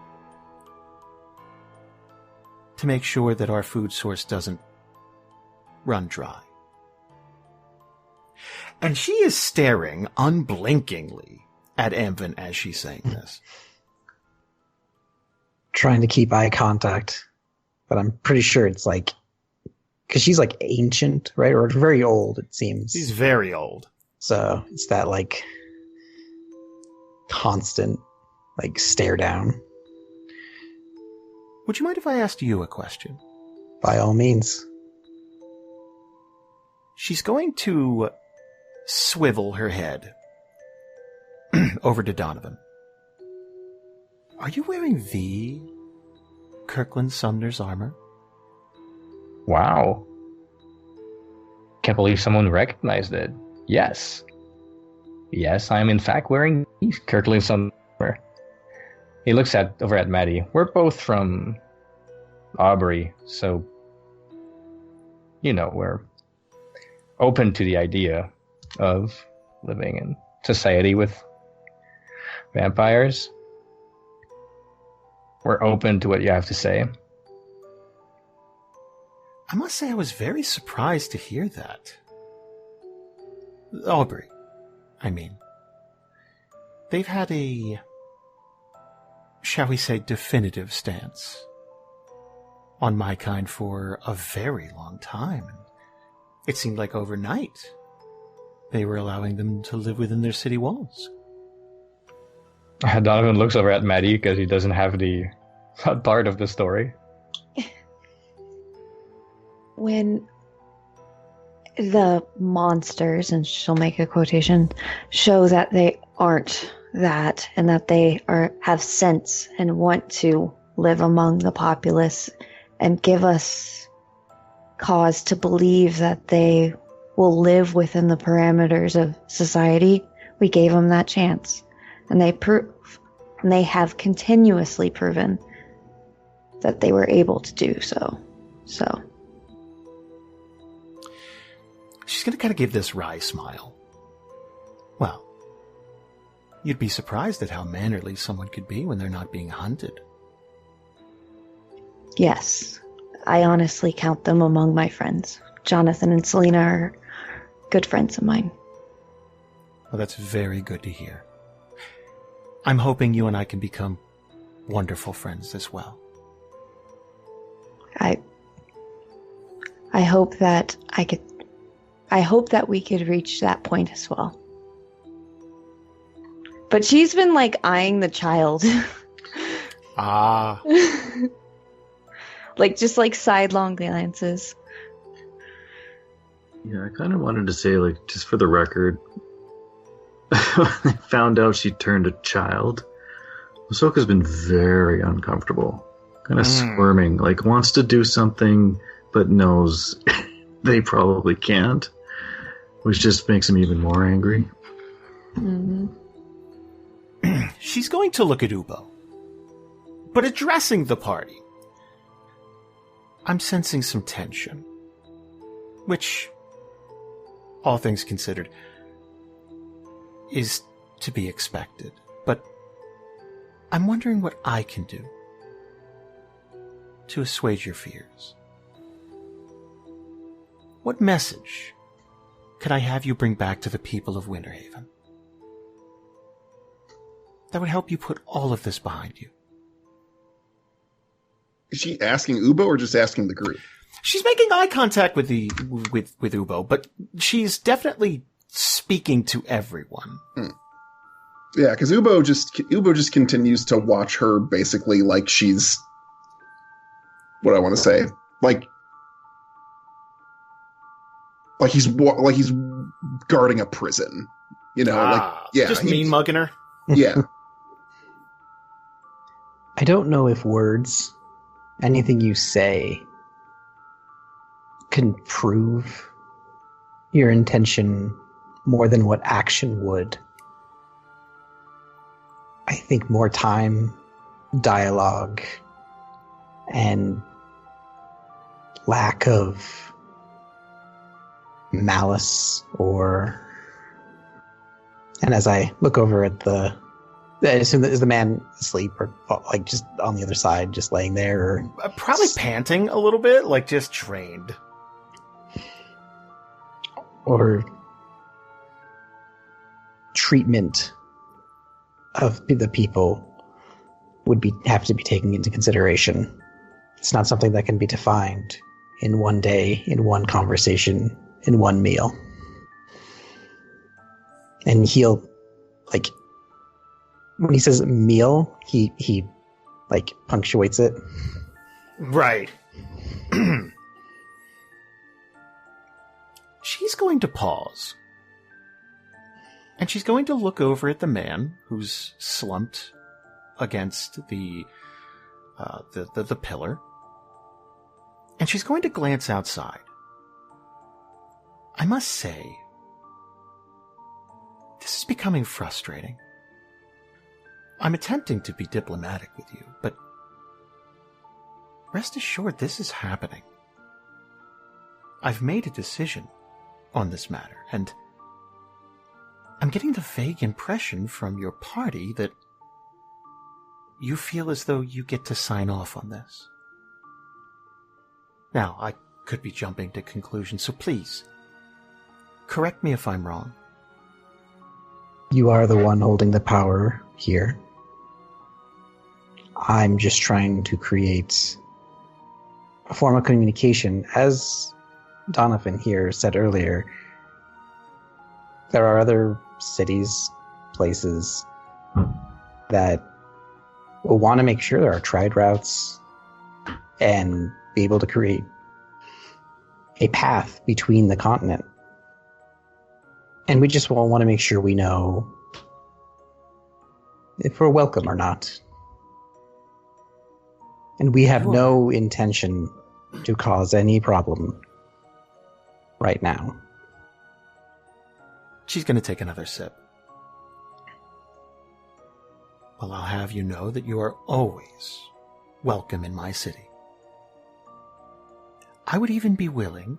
to make sure that our food source doesn't run dry. And she is staring unblinkingly at Amvin as she's saying this. Trying to keep eye contact, but I'm pretty sure it's like, because she's like ancient, right? Or very old, it seems. She's very old. So it's that like constant like stare down. Would you mind if I asked you a question? By all means. She's going to swivel her head over to Donovan. Are you wearing the Kirkland Sumner's armor? Wow. Can't believe someone recognized it. Yes. Yes, I am in fact wearing Kirkland Sumner. He looks over at Maddie. We're both from Aubrey, so we're open to the idea of living in society with vampires. We're open to what you have to say. I must say I was very surprised to hear that. Aubrey, I mean. They've had a, shall we say, definitive stance on my kind for a very long time. It seemed like overnight they were allowing them to live within their city walls. Donovan looks over at Maddie because he doesn't have the part of the story. When the monsters, and she'll make a quotation, show that they aren't that, and that they have sense and want to live among the populace, and give us cause to believe that they will live within the parameters of society, we gave them that chance. And they have continuously proven that they were able to do so. So she's going to kind of give this wry smile. Well, You'd be surprised at how mannerly someone could be when they're not being hunted. Yes, I honestly count them among my friends. Jonathan and Selena are good friends of mine. Well, that's very good to hear. I'm hoping you and I can become wonderful friends as well. I hope that we could reach that point as well. But she's been like eyeing the child. Ah. Like just like sidelong glances. Yeah, I kind of wanted to say, like, just for the record, when I found out she turned a child, Ahsoka's been very uncomfortable. Kind of squirming, like wants to do something, but knows they probably can't, which just makes him even more angry. Mm-hmm. She's going to look at Ubo, but addressing the party. I'm sensing some tension, which, all things considered, is to be expected. But I'm wondering what I can do to assuage your fears. What message could I have you bring back to the people of Winterhaven that would help you put all of this behind you? Is she asking Ubo or just asking the group? She's making eye contact with Ubo, but she's definitely speaking to everyone. Yeah, because Ubo just continues to watch her basically like she's, what I want to say, like he's guarding a prison, you know, just mean mugging her. Yeah. I don't know if words, anything you say, can prove your intention more than what action would. I think more time, dialogue, and lack of malice and as I look over at I assume that is the man asleep or like just on the other side, just laying there, or probably panting a little bit, like just trained. Or treatment of the people would have to be taken into consideration. It's not something that can be defined in one day, in one conversation, in one meal. And he'll, like, when he says meal, he like punctuates it. Right. She's going to pause. And she's going to look over at the man who's slumped against the pillar. And she's going to glance outside. I must say, this is becoming frustrating. I'm attempting to be diplomatic with you, but rest assured this is happening. I've made a decision on this matter, and I'm getting the vague impression from your party that you feel as though you get to sign off on this. Now, I could be jumping to conclusions, so please, correct me if I'm wrong. You are the one holding the power here. I'm just trying to create a form of communication. As Donovan here said earlier, there are other cities, places that will want to make sure there are trade routes and be able to create a path between the continent. And we just want to make sure we know if we're welcome or not. And we have no intention to cause any problem right now. She's going to take another sip. Well, I'll have you know that you are always welcome in my city. I would even be willing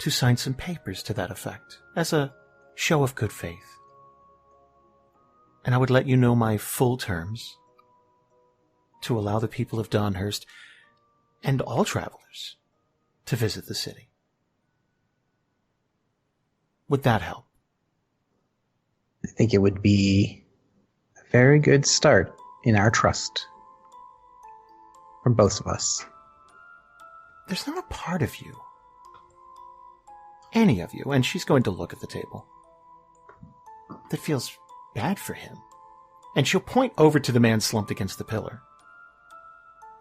to sign some papers to that effect as a show of good faith. and I would let you know my full terms to allow the people of Donhurst and all travelers to visit the city. Would that help? I think it would be a very good start in our trust from both of us. There's not a part of you, any of you, and she's going to look at the table, that feels bad for him. And she'll point over to the man slumped against the pillar.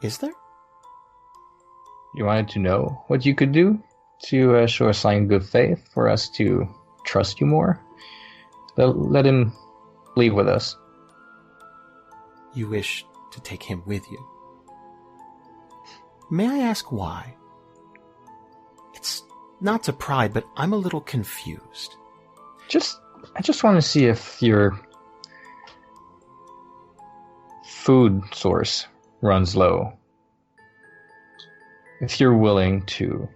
Is there? You wanted to know what you could do to show a sign of good faith for us to trust you more? Let him leave with us. You wish to take him with you. May I ask why? It's not to pry, but I'm a little confused. I just want to see if your food source runs low. If you're willing to,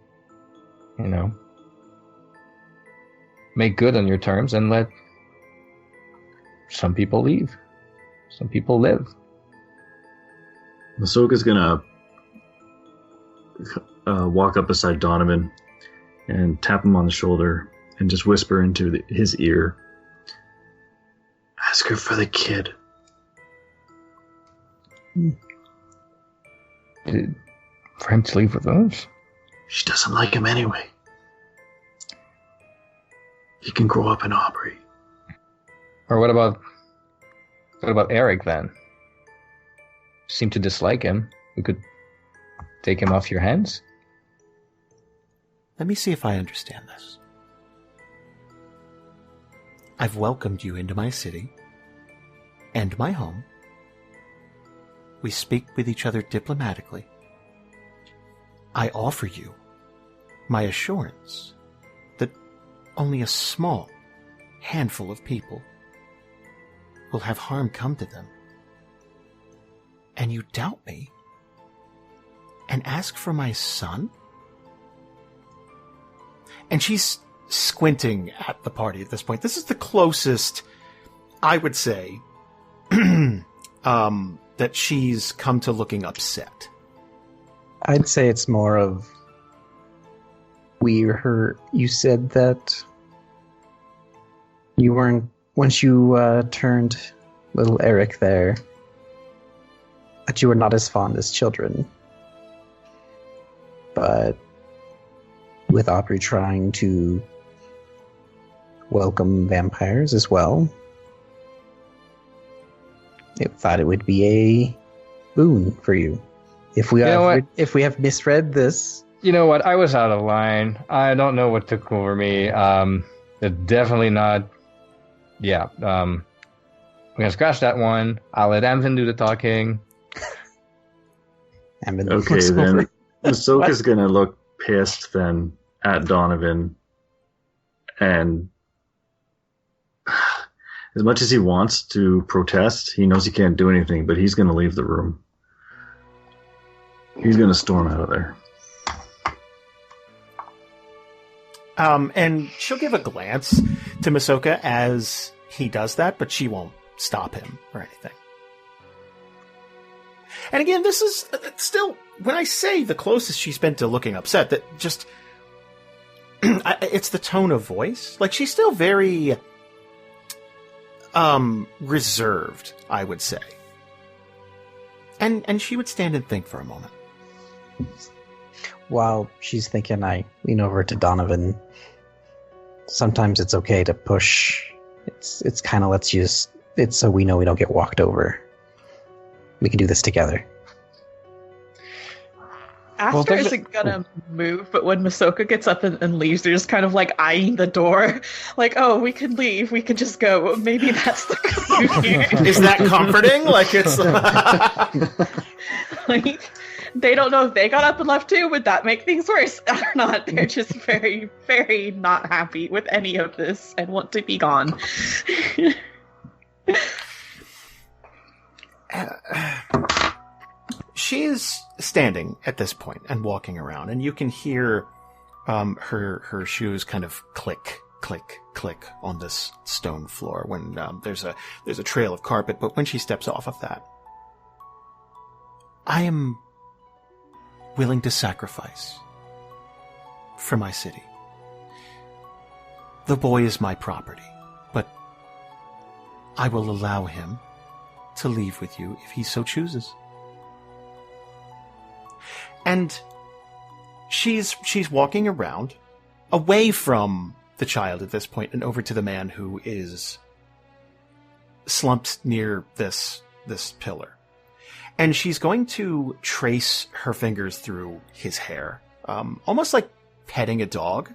make good on your terms and let some people leave. Some people live. Masoka's gonna walk up beside Donovan and tap him on the shoulder and just whisper into his ear, "Ask her for the kid." For him to leave with us? She doesn't like him anyway. He can grow up in Aubrey. Or what about Eric then? You seem to dislike him. We could take him off your hands. Let me see if I understand this. I've welcomed you into my city and my home. We speak with each other diplomatically. I offer you my assurance that only a small handful of people will have harm come to them. And you doubt me and ask for my son? And she's squinting at the party at this point. This is the closest, I would say, that she's come to looking upset. I'd say it's more of you said that you weren't, once you turned little Eric there, that you were not as fond as children. But with Aubrey trying to welcome vampires as well, I thought it would be a boon for you. If we have misread this, you know what? I was out of line. I don't know what took over me. Definitely not. Yeah. We're gonna scratch that one. I'll let Amvin do the talking. Amvin Okay, then Ahsoka's gonna look pissed then at Donovan, and as much as he wants to protest, he knows he can't do anything, but he's gonna leave the room. He's gonna storm out of there. And she'll give a glance to Masoka as he does that, but she won't stop him or anything. And again, this is still, when I say the closest she's been to looking upset, that just, it's the tone of voice. Like, she's still very, reserved, I would say. And she would stand and think for a moment. While she's thinking, I lean over to Donovan. Sometimes it's okay to push. It's kind of lets you. It's so we know we don't get walked over. We can do this together. Aster isn't gonna move, but when Masoka gets up and leaves, they're just kind of like eyeing the door. Like, oh, we can leave. We can just go. Maybe that's the clue here. Is that comforting? Like, it's... like, they don't know if they got up and left too. Would that make things worse or not? They're just very, very not happy with any of this and want to be gone. She's standing at this point and walking around, and you can hear her shoes kind of click click, click on this stone floor when there's a trail of carpet, but when she steps off of that, I am willing to sacrifice for my city. The boy is my property, but I will allow him to leave with you if he so chooses. And she's walking around, away from the child at this point, and over to the man who is slumped near this pillar. And she's going to trace her fingers through his hair, almost like petting a dog.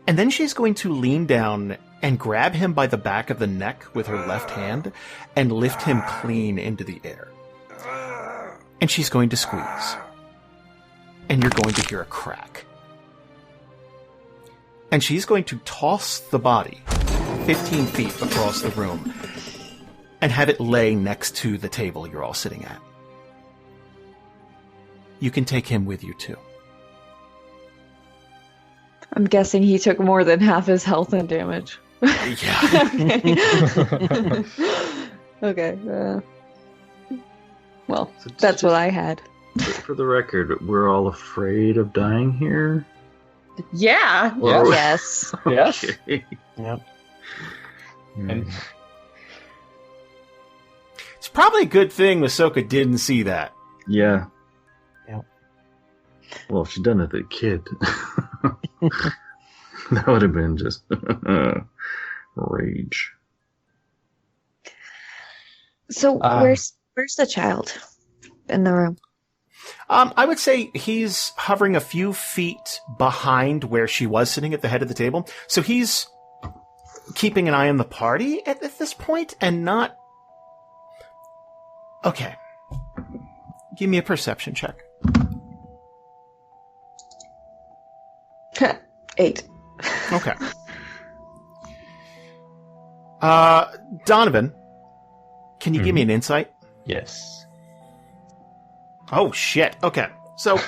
And then she's going to lean down and grab him by the back of the neck with her left hand and lift him clean into the air. And she's going to squeeze. And you're going to hear a crack. And she's going to toss the body 15 feet across the room and have it lay next to the table you're all sitting at. You can take him with you, too. I'm guessing he took more than half his health and damage. Yeah. Okay. Well, that's what I had. For the record, we're all afraid of dying here? Yeah. Or- Yes. Yes. Okay. Yep. And It's probably a good thing Masoka didn't see that. Yeah. Yep. Well, if she'd done it to a kid, that would have been just rage. So where's the child in the room? I would say he's hovering a few feet behind where she was sitting at the head of the table. So he's keeping an eye on the party at this point and not... Okay. Give me a perception check. 8. Okay. Donovan, can you give me an insight? yes. Oh, shit. Okay. So,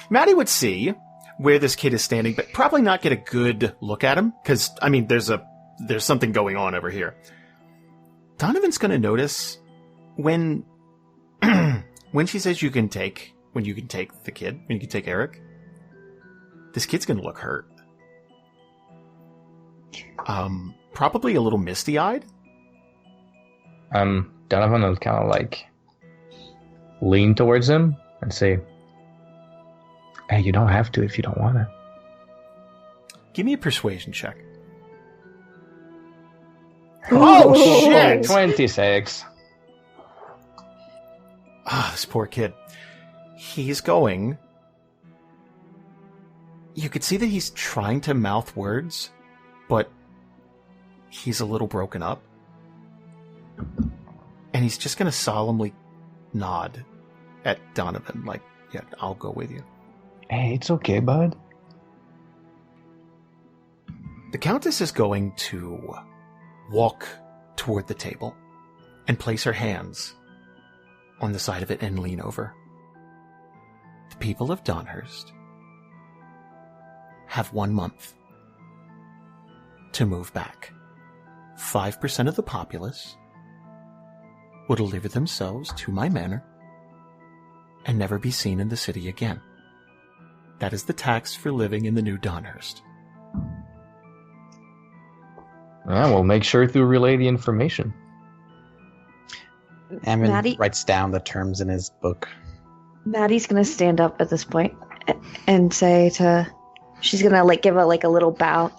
Maddie would see where this kid is standing, but probably not get a good look at him, because, I mean, there's something going on over here. Donovan's gonna notice when she says you can take the kid, when you can take Eric, this kid's gonna look hurt. Probably a little misty-eyed. Donovan will kind of like lean towards him and say, "Hey, you don't have to if you don't want to." Give me a persuasion check. Oh, shit! 26. Ah, this poor kid. He's going... You could see that he's trying to mouth words, but he's a little broken up. And he's just going to solemnly nod at Donovan, like, yeah, I'll go with you. Hey, it's okay, bud. The Countess is going to walk toward the table and place her hands on the side of it and lean over. The people of Donhurst have 1 month to move back. 5% of the populace will deliver themselves to my manor and never be seen in the city again. That is the tax for living in the new Donhurst. Yeah, we'll make sure to relay the information. Ammon Maddie? writes down the terms in his book. Maddie's gonna stand up at this point and say she's gonna like give a little bow.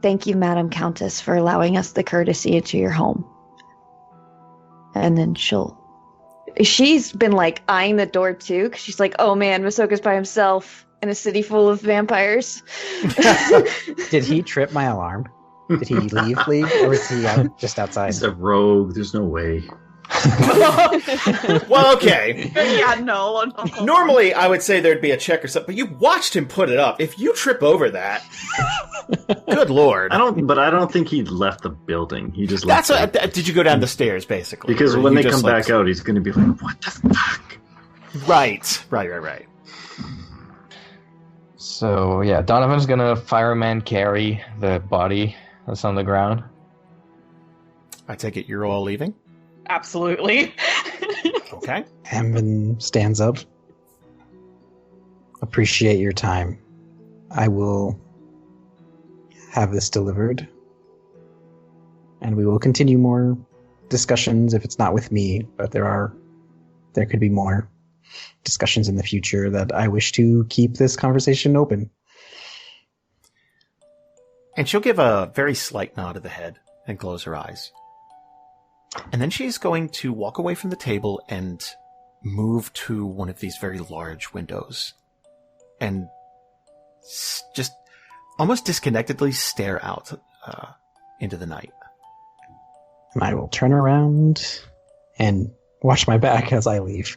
Thank you, Madam Countess, for allowing us the courtesy into your home. And then she's been like eyeing the door too, because she's like, oh man, Masoka's by himself in a city full of vampires. Did he trip my alarm? Did he leave, or is he just outside? He's a rogue. There's no way. Well, okay. Yeah, no. Normally, I would say there'd be a check or something, but you watched him put it up. If you trip over that, good lord. I don't think he left the building. He just left. Did you go down the stairs, basically? Because Or when you they just, come back out, he's going to be like, "What the fuck?" Right. So yeah, Donovan's gonna fireman carry the body that's on the ground. I take it you're all leaving? Absolutely. Okay. Hamvin stands up. Appreciate your time. I will have this delivered. And we will continue more discussions if it's not with me, but there could be more discussions in the future that I wish to keep this conversation open. And she'll give a very slight nod of the head and close her eyes. And then she's going to walk away from the table and move to one of these very large windows and just almost disconnectedly stare out into the night. And I will turn around and watch my back as I leave.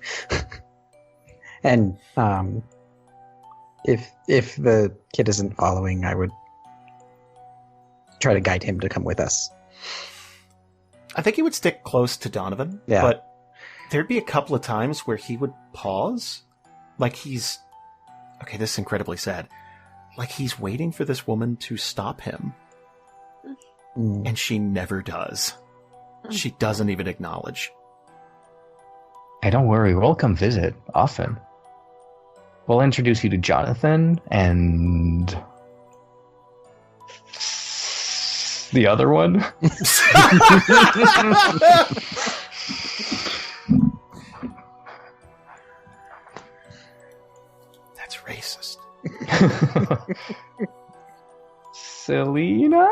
And if the kid isn't following, I would try to guide him to come with us. I think he would stick close to Donovan, Yeah. but there'd be a couple of times where he would pause, like he's... Okay, this is incredibly sad. Like he's waiting for this woman to stop him, and she never does. She doesn't even acknowledge. Hey, don't worry, we'll come visit often. We'll introduce you to Jonathan and the other one. That's racist. Selena?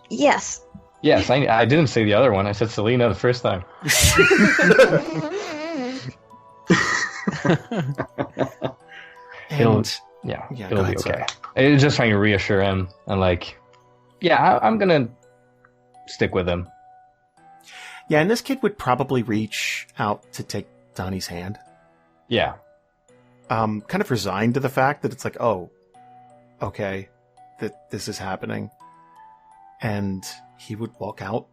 Yes. Yes, I didn't say the other one. I said Selena the first time. And Yeah, Yeah, it'll go be ahead, okay. It's just trying to reassure him and like, yeah, I'm gonna stick with him. yeah, and this kid would probably reach out to take Donnie's hand. Yeah, Kind of resigned to the fact that it's like, oh, okay, that this is happening. And he would walk out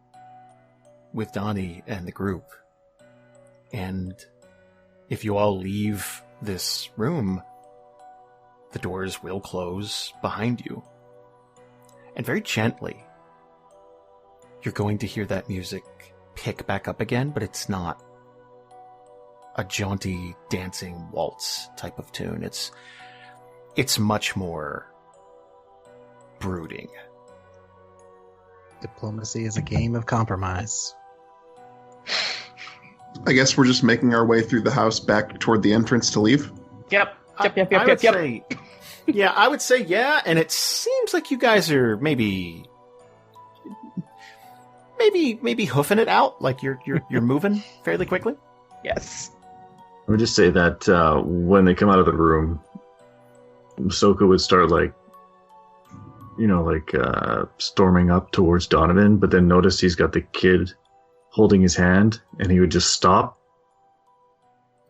with Donnie and the group. And if you all leave this room, the doors will close behind you. And very gently, you're going to hear that music pick back up again, but it's not a jaunty dancing waltz type of tune. It's much more brooding. Diplomacy is a game of compromise. I guess we're just making our way through the house back toward the entrance to leave. Yep. I would say, yeah, I would say yeah, and it seems like you guys are maybe hoofing it out, like you're moving fairly quickly. Yes. Let me just say that when they come out of the room, Soka would start storming up towards Donovan, but then notice he's got the kid holding his hand, and he would just stop,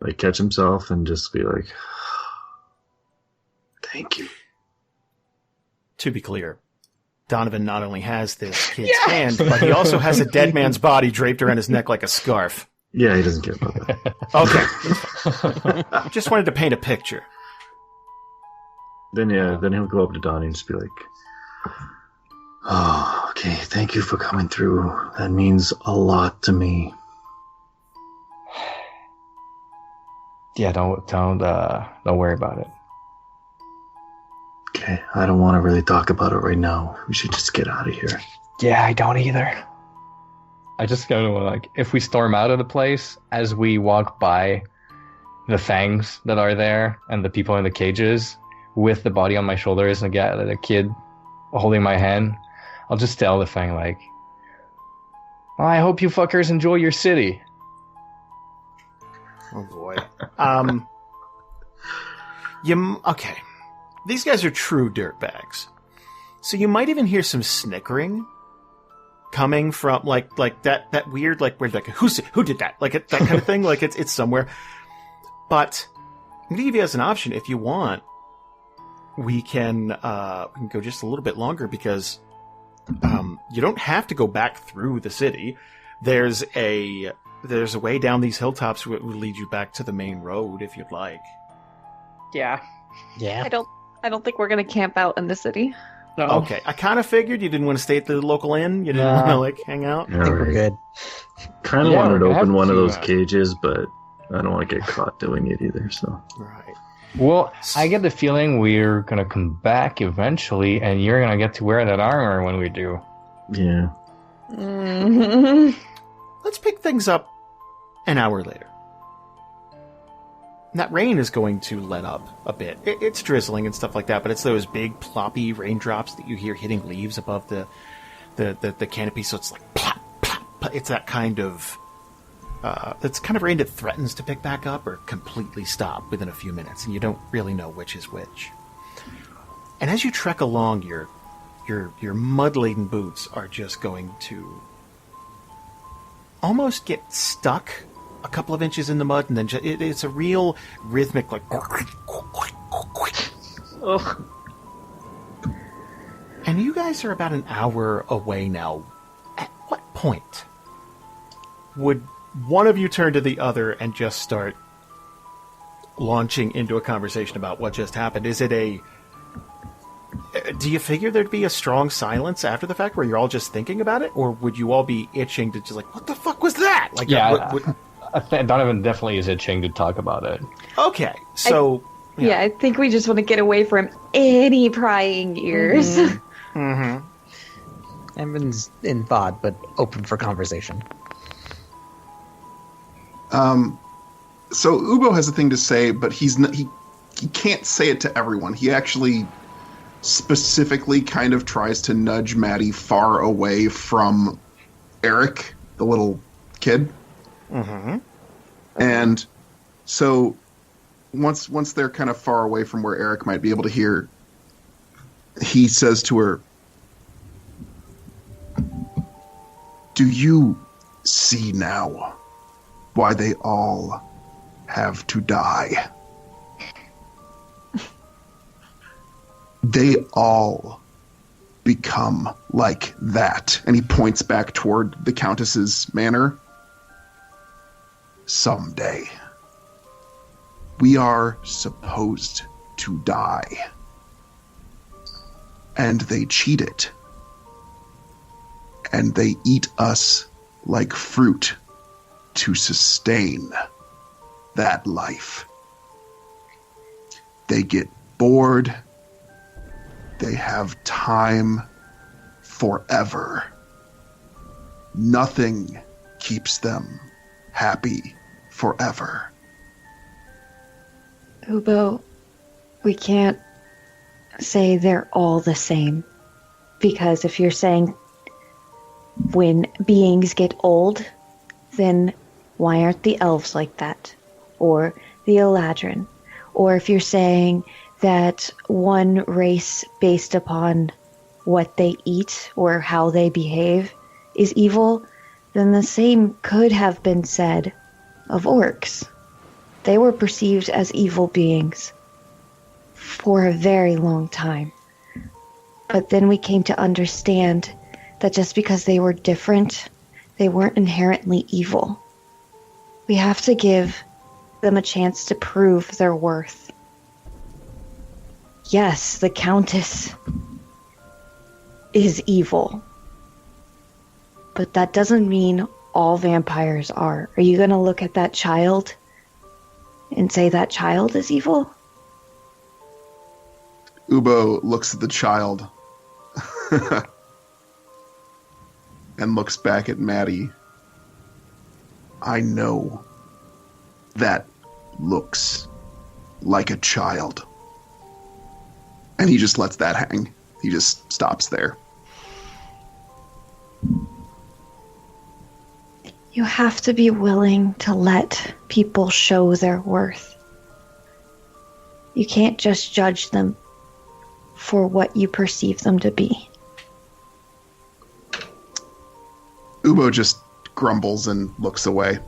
like catch himself, and just be like, "Thank you." To be clear, Donovan not only has this kid's hand, but he also has a dead man's body draped around his neck like a scarf. Yeah, he doesn't care about that. Okay. Just wanted to paint a picture. Then he'll go up to Donnie and just be like, "Oh, okay, thank you for coming through. That means a lot to me." yeah. Don't worry about it. Okay, I don't want to really talk about it right now. We should just get out of here. Yeah, I don't either. I just kind of like, if we storm out of the place, as we walk by the fangs that are there and the people in the cages with the body on my shoulders and a kid holding my hand, I'll just tell the fang like, well, I hope you fuckers enjoy your city. Oh boy. Okay. These guys are true dirtbags. So you might even hear some snickering coming from like that weird where who did that? That kind of thing. Like it's somewhere. But I'm gonna give you as an option if you want. We can go just a little bit longer because you don't have to go back through the city. There's a way down these hilltops that would lead you back to the main road if you'd like. Yeah. Yeah. I don't think we're gonna camp out in the city. No. Okay, I kind of figured you didn't want to stay at the local inn. You didn't want to like hang out. I think we're good. Kind of Yeah, wanted to we have open one of to, those cages, but I don't want to get caught doing it either. So Right. Well, I get the feeling we're gonna come back eventually, and you're gonna get to wear that armor when we do. yeah, Mhm. Let's pick things up an hour later. And that rain is going to let up a bit. It's drizzling and stuff like that, but it's those big ploppy raindrops that you hear hitting leaves above the canopy. So it's like plop, plop, plop. It's that kind of it's kind of rain that threatens to pick back up or completely stop within a few minutes, and you don't really know which is which. And as you trek along, your mud-laden boots are just going to almost get stuck a couple of inches in the mud, and then it's a real rhythmic, like. Ugh. And you guys are about an hour away now. At what point would one of you turn to the other and just start launching into a conversation about what just happened? Is it a... Do you figure there'd be a strong silence after the fact where you're all just thinking about it? Or would you all be itching to just like, what the fuck was that? Like, Yeah, I think Donovan definitely is itching to talk about it. Okay, so... Yeah, I think we just want to get away from any prying ears. Mm-hmm. Evan's in thought, but open for conversation. So Ubo has a thing to say, but he can't say it to everyone. He actually specifically kind of tries to nudge Maddie far away from Eric, the little kid. Mm-hmm. And so once they're kind of far away from where Eric might be able to hear, he says to her, "Do you see now why they all have to die? They all become like that." And he points back toward the Countess's manor. "Someday. We are supposed to die. And they cheat it. And they eat us like fruit to sustain that life. They get bored. They have time forever. Nothing keeps them happy forever." Ubo, we can't say they're all the same. Because if you're saying when beings get old, then why aren't the elves like that? Or the Eladrin? Or if you're saying that one race based upon what they eat or how they behave is evil, then the same could have been said of orcs. They were perceived as evil beings for a very long time. But then we came to understand that just because they were different, they weren't inherently evil. We have to give them a chance to prove their worth. Yes, the Countess is evil. But that doesn't mean all vampires are. Are you going to look at that child and say that child is evil? Ubo looks at the child and looks back at Maddie. "I know that looks like a child." And he just lets that hang. He just stops there. You have to be willing to let people show their worth. You can't just judge them for what you perceive them to be. Ubo just grumbles and looks away.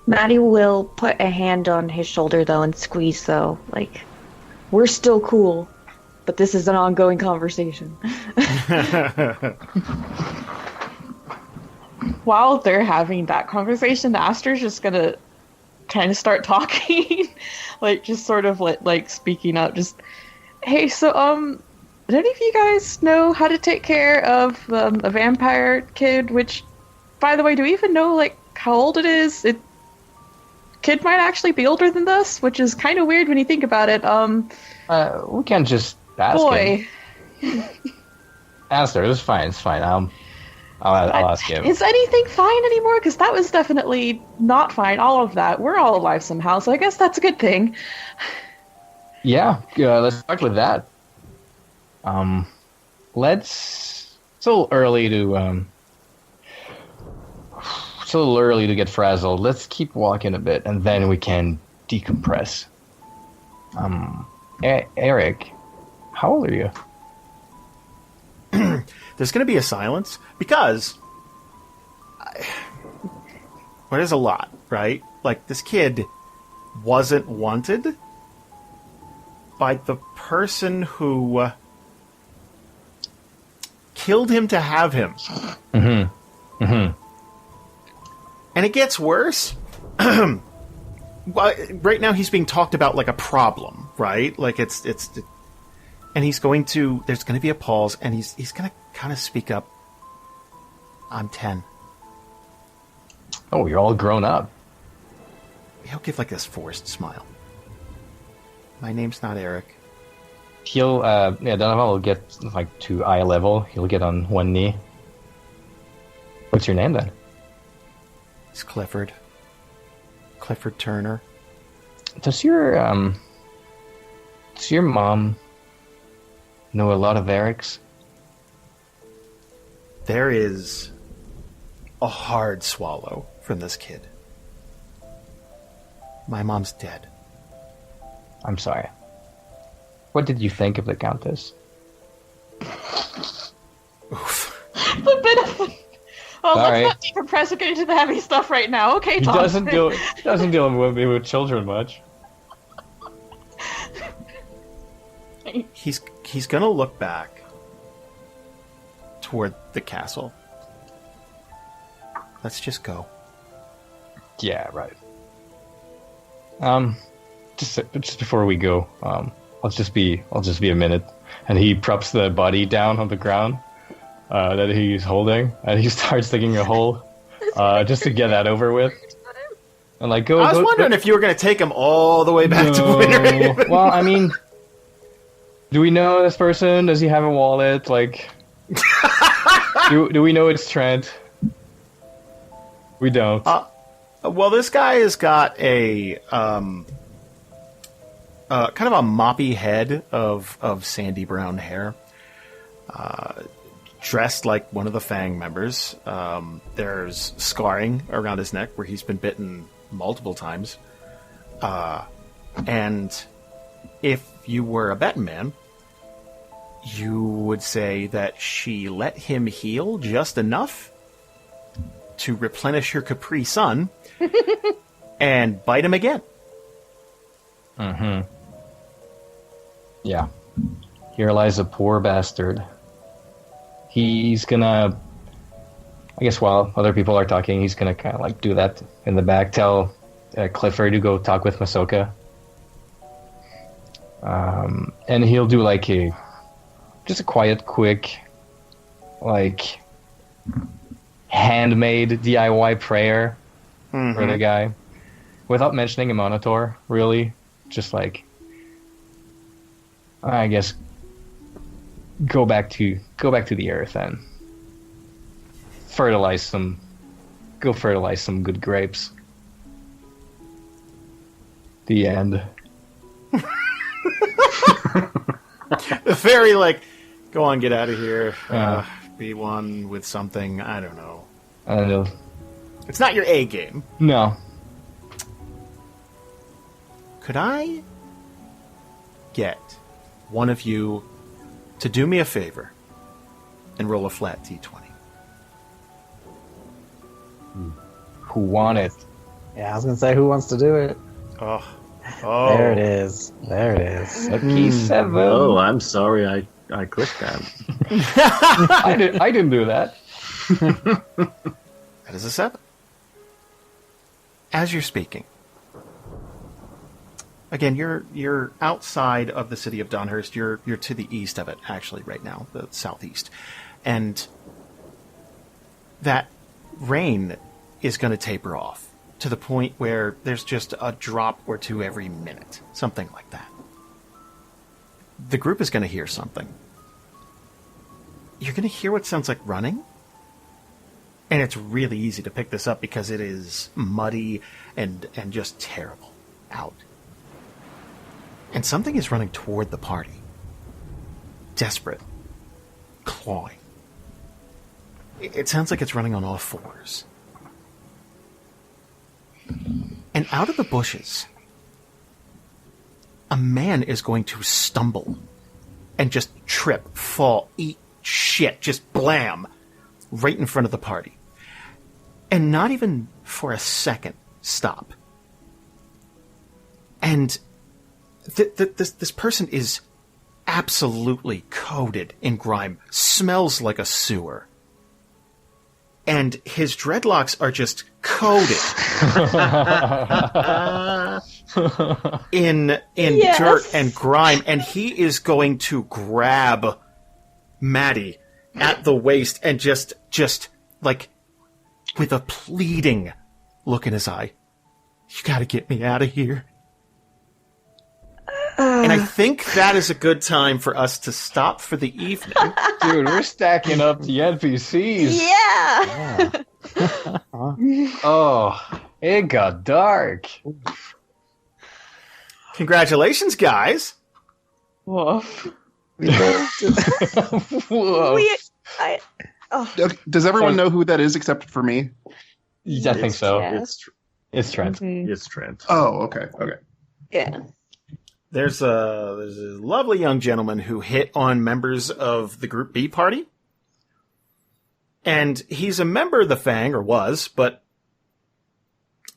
Maddie will put a hand on his shoulder, though, and squeeze, though. Like, we're still cool, but this is an ongoing conversation. While they're having that conversation, Aster's just gonna kind of start talking, like just sort of like speaking up. Just Hey, so did any of you guys know how to take care of a vampire kid? Which, by the way, do we even know like how old it is? Kid might actually be older than this, which is kind of weird when you think about it. We can just ask him. Boy, Ask her. It's fine. It's fine. I'll ask him. is anything fine anymore? Because that was definitely not fine. All of that. We're all alive somehow, so I guess that's a good thing. Yeah, let's start with that. Let's. It's a little early to. It's a little early to get frazzled. Let's keep walking a bit, and then we can decompress. Eric, how old are you? There's going to be a silence because well, there's a lot, right? Like, this kid wasn't wanted by the person who killed him to have him. Mm-hmm. Mm-hmm. And it gets worse. Well, right now he's being talked about like a problem, right? Like it's and there's going to be a pause, and he's going to kind of speak up. I'm 10. Oh, you're all grown up. He'll give like this forced smile. My name's not Eric. He'll, Donovan will get like to eye level. He'll get on one knee. What's your name then? It's Clifford. Clifford Turner. Does your mom know a lot of Erics? There is a hard swallow from this kid. My mom's dead. I'm sorry. What did you think of the Countess? Oof. The benefit. Oh, Sorry. let's not decompress and get into the heavy stuff right now. Okay, He Tom. doesn't deal with children much. He's gonna look back toward the castle. Let's just go. Yeah, right. Just before we go, I'll just be a minute, and he props the body down on the ground that he's holding, and he starts digging a hole just to get that over with. And like, go. I was wondering if you were going to take him all the way back to Winterhaven. Well, I mean, do we know this person? Does he have a wallet? Like, do we know it's Trent? We don't. Well, this guy has got a kind of a moppy head of sandy brown hair, dressed like one of the Fang members. There's scarring around his neck where he's been bitten multiple times. And if you were a betting man, you would say that she let him heal just enough to replenish her Capri Sun and bite him again. Mm-hmm. Yeah. Here lies a poor bastard. He's gonna... I guess while other people are talking, he's gonna kind of like do that in the back. Tell Clifford to go talk with Masoka. And he'll do like just a quiet, quick, like handmade DIY prayer for the guy, without mentioning a monitor. Really, just like, I guess, go back to the earth and fertilize some good grapes. The end. Very like, go on, get out of here. Be one with something. I don't know. I don't know. It's not your A game. No. Could I get one of you to do me a favor and roll a flat D20? Who won it? Yeah, I was gonna say, who wants to do it? Oh. There it is. There it is. Lucky 7. Oh, I'm sorry. I clicked that. I didn't do that. That is a 7. As you're speaking, Again, you're outside of the city of Dawnhurst. You're to the east of it, actually, right now, the southeast. And that rain is going to taper off to the point where there's just a drop or two every minute, something like that. The group is going to hear something. You're going to hear what sounds like running. And it's really easy to pick this up because it is muddy and just terrible out. And something is running toward the party. Desperate. Clawing. It sounds like it's running on all fours. And out of the bushes, a man is going to stumble and just trip, fall, eat shit, just blam, right in front of the party. And not even for a second stop. And this person is absolutely coated in grime, smells like a sewer. And his dreadlocks are just coated in dirt and grime, and he is going to grab Maddie at the waist and just like with a pleading look in his eye. You gotta get me out of here. And I think that is a good time for us to stop for the evening. Dude, we're stacking up the NPCs. Yeah. Oh, it got dark. Congratulations, guys. Woof. Whoa. Does everyone know who that is except for me? I think so. Yeah. It's Trent. It's Trent. Oh, okay. Yeah. There's a lovely young gentleman who hit on members of the Group B party. And he's a member of the Fang, or was, but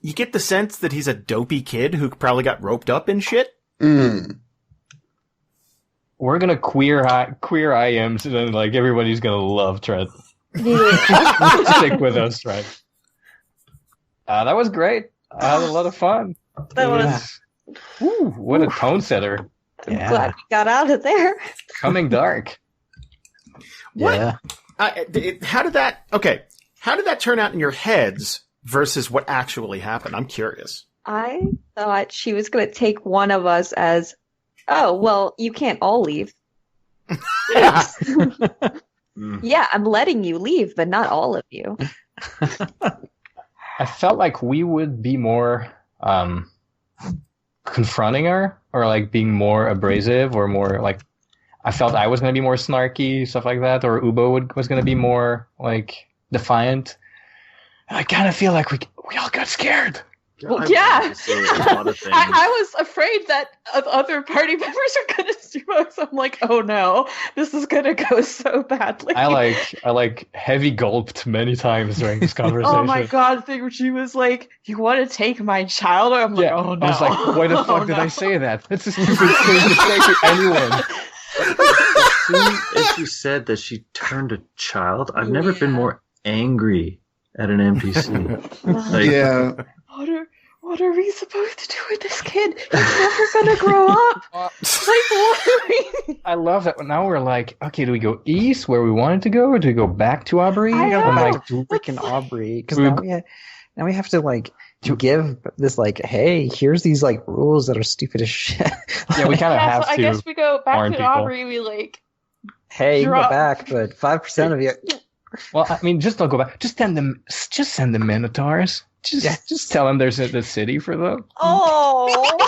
you get the sense that he's a dopey kid who probably got roped up in shit. Mm. We're gonna queer eye him, so then like everybody's gonna love Trent. Yeah. Stick with us, Trent. That was great. I had a lot of fun. That was Ooh, what a tone setter. I'm glad we got out of there. Coming dark. What? Yeah. How did that turn out in your heads versus what actually happened? I'm curious. I thought she was going to take one of us as, oh, well, you can't all leave. Yeah, I'm letting you leave, but not all of you. I felt like we would be more confronting her, or like being more abrasive, or more like I felt I was going to be more snarky, stuff like that, or Ubo was going to be more like defiant. And I kind of feel like we all got scared. Well, yeah. I was afraid that other party members are going to smoke. So I'm like, oh no, this is going to go so badly. I like heavy gulped many times during this conversation. Oh my god, the thing where she was like, you want to take my child? I'm like, oh no. I was like, why the fuck did I say that? That's a stupid thing to say to anyone. As you said that she turned a child, I've never been more angry at an NPC. Like, Yeah. What are we supposed to do with this kid? He's never gonna grow up. Like, what are we? I love that. Now we're like, okay, do we go east where we wanted to go, or do we go back to Aubrey? I know. I'm like, Freaking Aubrey, because We- now we have to like give this like, hey, here's these like rules that are stupid as shit. yeah, we kind of Yeah, have so I to. guess we go back warn to people. Aubrey. We like, Hey, you can go Drop. back, but 5% of you. Well, I mean, just don't go back. Just send them Minotaurs. Just tell them there's the city for them. oh,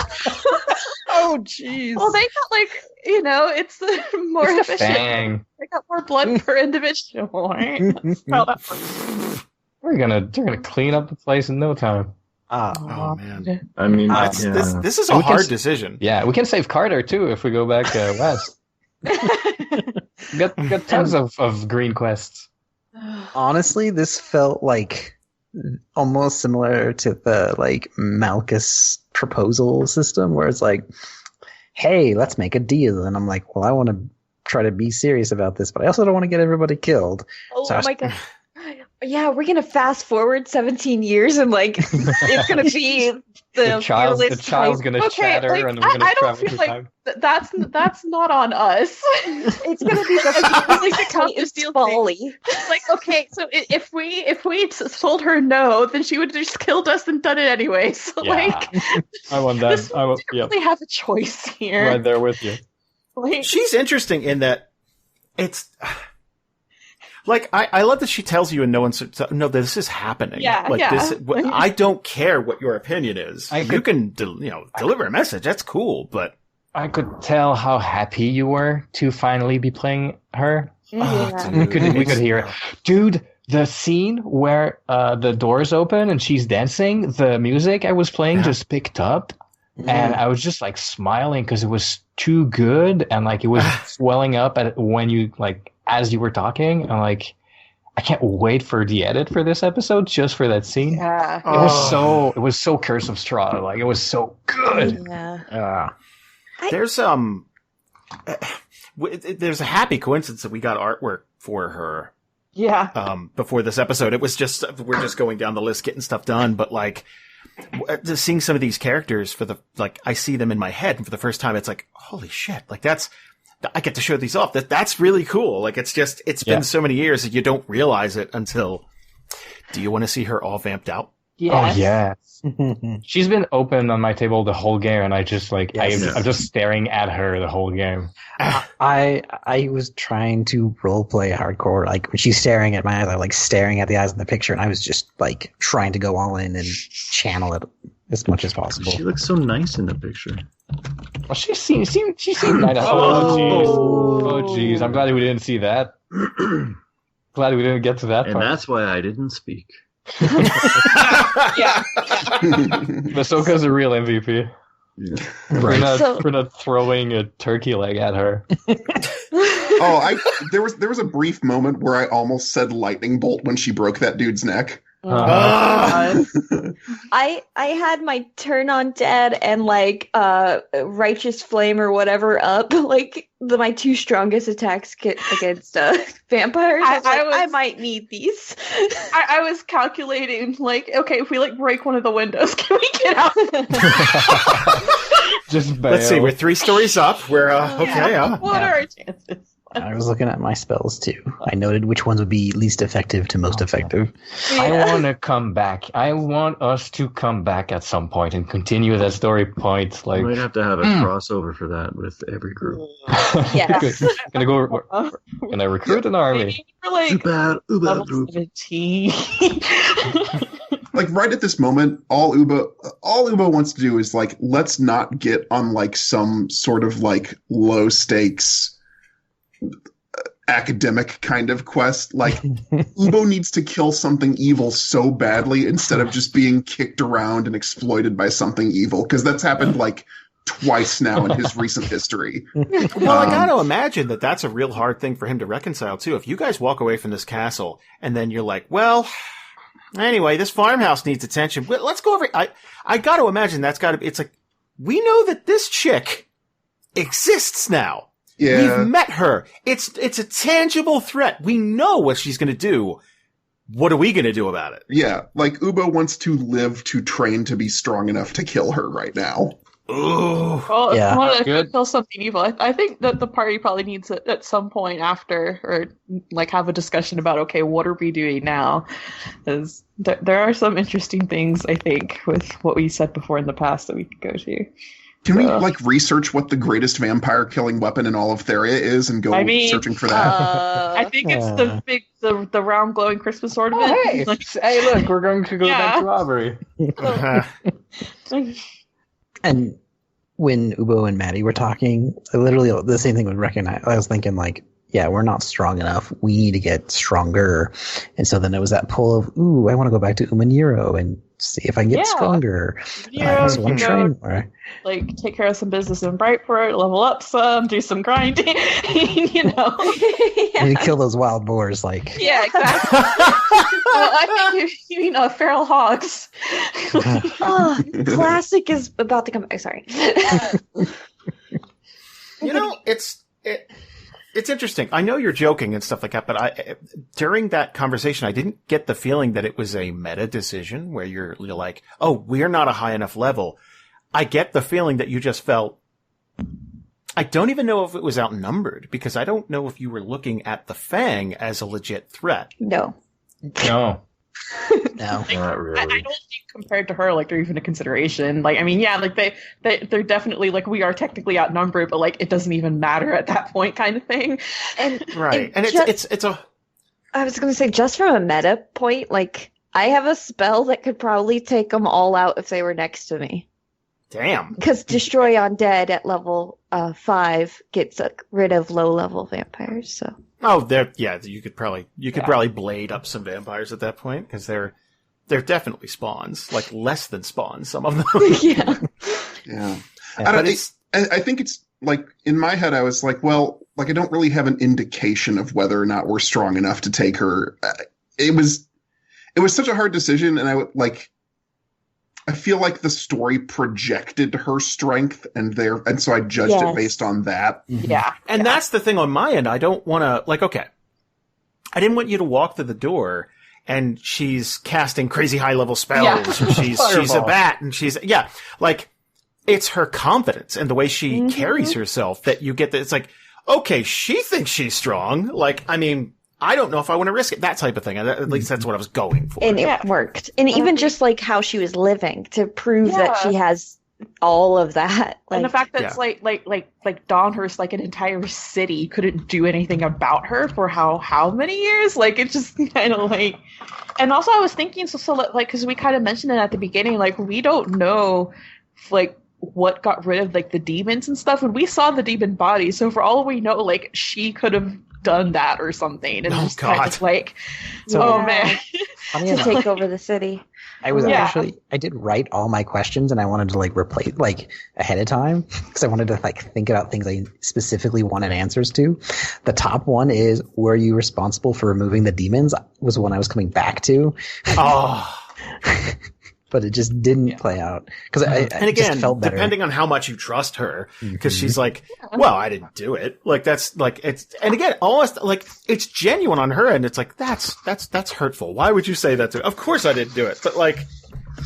Oh, jeez. well, they got like, it's the more It's the efficient. Fang. They got more blood per individual. Right? That's how that works. They're gonna clean up the place in no time. Oh man, I mean, this is a We can hard s- decision. Yeah, we can save Carter too if we go back west. We got tons of green quests. Honestly, this felt like almost similar to the like Malchus proposal system, where it's like, hey, let's make a deal. And I'm like, well, I want to try to be serious about this, but I also don't want to get everybody killed. Oh So I was- my god. Yeah, we're gonna fast forward 17 years and like it's gonna be The child's fearless gonna Okay, shatter, like, and we're gonna I don't travel feel through like time. that's not on us. It's gonna be the Like the Count Titan's Steel folly. Like, okay, so if we told her no, then she would have just killed us and done it anyway. So like, I want that. this, I will. we Yeah, don't really have a choice here. right there with you. Like, She's interesting in that it's like I love that she tells you and no one's no, this is happening. Yeah, like yeah. this. I don't care what your opinion is. You can deliver a message. That's cool, but I could tell how happy you were to finally be playing her. Yeah. We could hear it, dude. The scene where the doors open and she's dancing, the music I was playing just picked up, and I was just like smiling because it was too good, and like it was swelling up when you like as you were talking. And like, I can't wait for the edit for this episode just for that scene. yeah. It was so Curse of Strahd. Like it was so good. Yeah. there's there's a happy coincidence that we got artwork for her Yeah. before this episode. It was just we're just going down the list getting stuff done, but like just seeing some of these characters I see them in my head, and for the first time it's like, holy shit, like I get to show these off. That's really cool. Like it's been so many years that you don't realize it until. Do you want to see her all vamped out? Yes. Oh yeah. She's been open on my table the whole game, and I just like I'm just staring at her the whole game. I was trying to roleplay hardcore, like when she's staring at my eyes, I'm like staring at the eyes in the picture, and I was just like trying to go all in and channel it as much as possible. She looks so nice in the picture. Well, she seemed nice. Oh jeez. I'm glad we didn't see that. Glad we didn't get to that And part. that's why I didn't speak. Yeah. Ahsoka's a real MVP. Yeah. We're not throwing a turkey leg at her. There was a brief moment where I almost said lightning bolt when she broke that dude's neck. God. I had my turn on dead and like righteous flame or whatever up, like my two strongest attacks against vampires. I might need these. I was calculating, like, okay, if we like break one of the windows, can we get out? Just bail. Let's see, we're 3 stories up. We're okay. What are our chances? I was looking at my spells too. I noted which ones would be least effective to most effective. I want to come back. I want us to come back at some point and continue that story point. We Like, might have to have a crossover for that with every group. Yes. gonna recruit an army. Maybe for like Bad level group. 17. Like right at this moment, all Uba wants to do is like, let's not get on like some sort of like low stakes academic kind of quest. Like Ubo needs to kill something evil so badly instead of just being kicked around and exploited by something evil, because that's happened like twice now in his recent history. Well, I got to imagine that that's a real hard thing for him to reconcile too. If you guys walk away from this castle and then you're like, well, anyway, this farmhouse needs attention. Well, let's go over. I got to imagine that's got to be. It's like, we know that this chick exists now. Yeah. We've met her. It's a tangible threat. We know what she's going to do. What are we going to do about it? Yeah, like Ubo wants to live to train to be strong enough to kill her right now. Ooh. Well, if Yeah. you want to Good. kill something evil, I think that the party probably needs it at some point after, or like have a discussion about, okay, what are we doing now? Because there are some interesting things, I think, with what we said before in the past that we could go to. Can we like research what the greatest vampire killing weapon in all of Theria is and go searching for that? I think it's the round glowing Christmas ornament. Oh, hey, hey, look, we're going to go back Yeah. to robbery. And when Ubo and Maddie were talking, I literally the same thing would recognize. I was thinking like, yeah, we're not strong enough. We need to get stronger. And so then it was that pull of, ooh, I want to go back to Umaniro and see if I can get Yeah. stronger. I Yeah, also want to you know, train more. like take care of some business in Brightport, level up some, do some grinding, you know. I need to kill those wild boars. Like, Yeah, exactly. Well, I think you mean feral hogs. Oh, classic is about to come. Oh, sorry. You know, it's It's interesting. I know you're joking and stuff like that, but during that conversation, I didn't get the feeling that it was a meta decision where you're like, oh, we're not a high enough level. I get the feeling that you just felt, I don't even know if it was outnumbered, because I don't know if you were looking at the Fang as a legit threat. No. No. No. Not really. I don't think compared to her, like, they're even a consideration. Like, I mean, yeah, like they're definitely like, we are technically outnumbered, but like it doesn't even matter at that point, kind of thing. And Right. And just, it's a, I was going to say, just from a meta point, like, I have a spell that could probably take them all out if they were next to me. damn. Because Destroy Undead at level 5 gets rid of low-level vampires, so... Oh, you could probably blade up some vampires at that point, because they're definitely spawns, like less than spawns, some of them. Yeah. Yeah. But I think it's like, in my head, I was like, well, like, I don't really have an indication of whether or not we're strong enough to take her. It was such a hard decision, and I feel like the story projected her strength, and so I judged it based on that. Yeah. And that's the thing on my end. I don't want to, like, okay, I didn't want you to walk through the door and she's casting crazy high level spells. Yeah. And she's a bat, and like, it's her confidence and the way she carries herself that you get that. It's like, okay, she thinks she's strong. Like, I mean, I don't know if I want to risk it, that type of thing. At least that's what I was going for. And it worked. And even just, like, how she was living to prove that she has all of that. Like, And the fact that it's like Dawnhurst, like an entire city, couldn't do anything about her for how many years? Like, it's just kind of like. And also, I was thinking, so like, because we kind of mentioned it at the beginning, like, we don't know, like, what got rid of, like, the demons and stuff. And we saw the demon body, so for all we know, like, she could have done that or something. And just kind of like, man. Funny to enough, take over the city. I did write all my questions, and I wanted to, like, replace, like, ahead of time, because I wanted to, like, think about things I specifically wanted answers to. The top one is, were you responsible for removing the demons? Was one I was coming back to. Oh. But it just didn't play out, because I And again, just felt better. depending on how much you trust her, because she's like, well, I didn't do it. Like, that's like, it's, and again, almost like it's genuine on her end. It's like, that's hurtful. Why would you say that to her? Of course I didn't do it. But, like,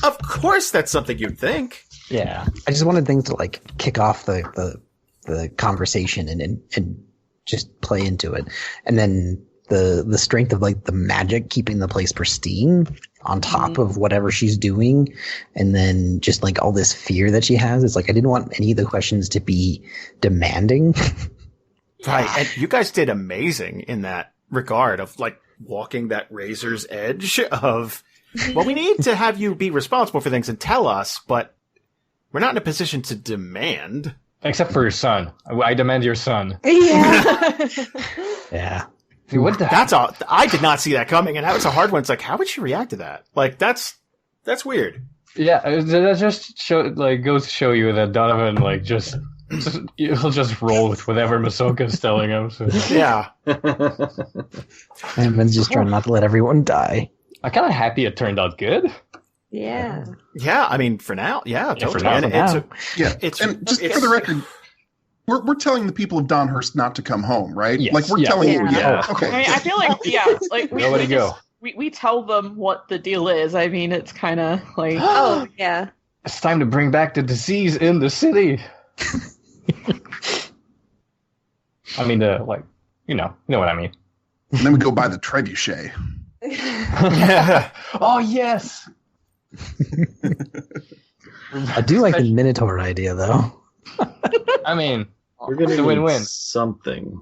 of course that's something you'd think. Yeah, I just wanted things to, like, kick off the conversation and just play into it, and then the strength of, like, the magic keeping the place pristine on top of whatever she's doing, and then just, like, all this fear that she has. It's like, I didn't want any of the questions to be demanding. Right. And you guys did amazing in that regard of, like, walking that razor's edge of, well, we need to have you be responsible for things and tell us, but we're not in a position to demand. Except for your son. I demand your son. Yeah. Yeah. What the That's all. I did not see that coming, and that was a hard one. It's like, how would she react to that? Like, that's weird. Yeah, that just goes to show you that Donovan, like, he'll just roll with whatever Masoka's telling him. So. Yeah. And Ben's just trying not to let everyone die. I'm kind of happy it turned out good. Yeah. Yeah. I mean, for now, yeah, totally. for now. And And just for the record, we're telling the people of Dawnhurst not to come home, right? Yes. Like, we're Yeah. telling you. Yeah. Okay. I mean, I feel like, like Nobody go. We tell them what the deal is. I mean, it's kind of like, Oh, yeah. It's time to bring back the disease in the city. I mean, you know what I mean. And then we go buy the trebuchet. Oh, yes. I do like the Minotaur idea, though. I mean, We're going it's to a win-win. something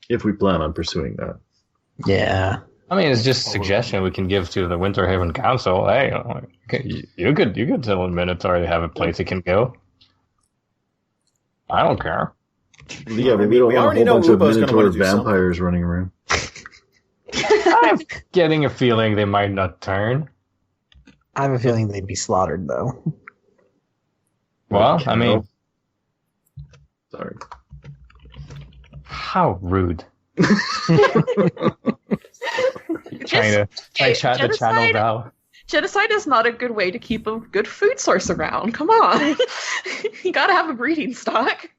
if we plan on pursuing that. Yeah. I mean, it's just a suggestion we can give to the Winterhaven Council. Hey, you could tell a Minotaur to have a place it can go. I don't care. Yeah, but we don't we want already a know whole bunch of Lubo's gonna Minotaur wanna do something. vampires running around. I'm getting a feeling they might not turn. I have a feeling they'd be slaughtered, though. Well, I mean, Sorry. how rude. Trying to channel Val. genocide is not a good way to keep a good food source around. Come on. You gotta have a breeding stock.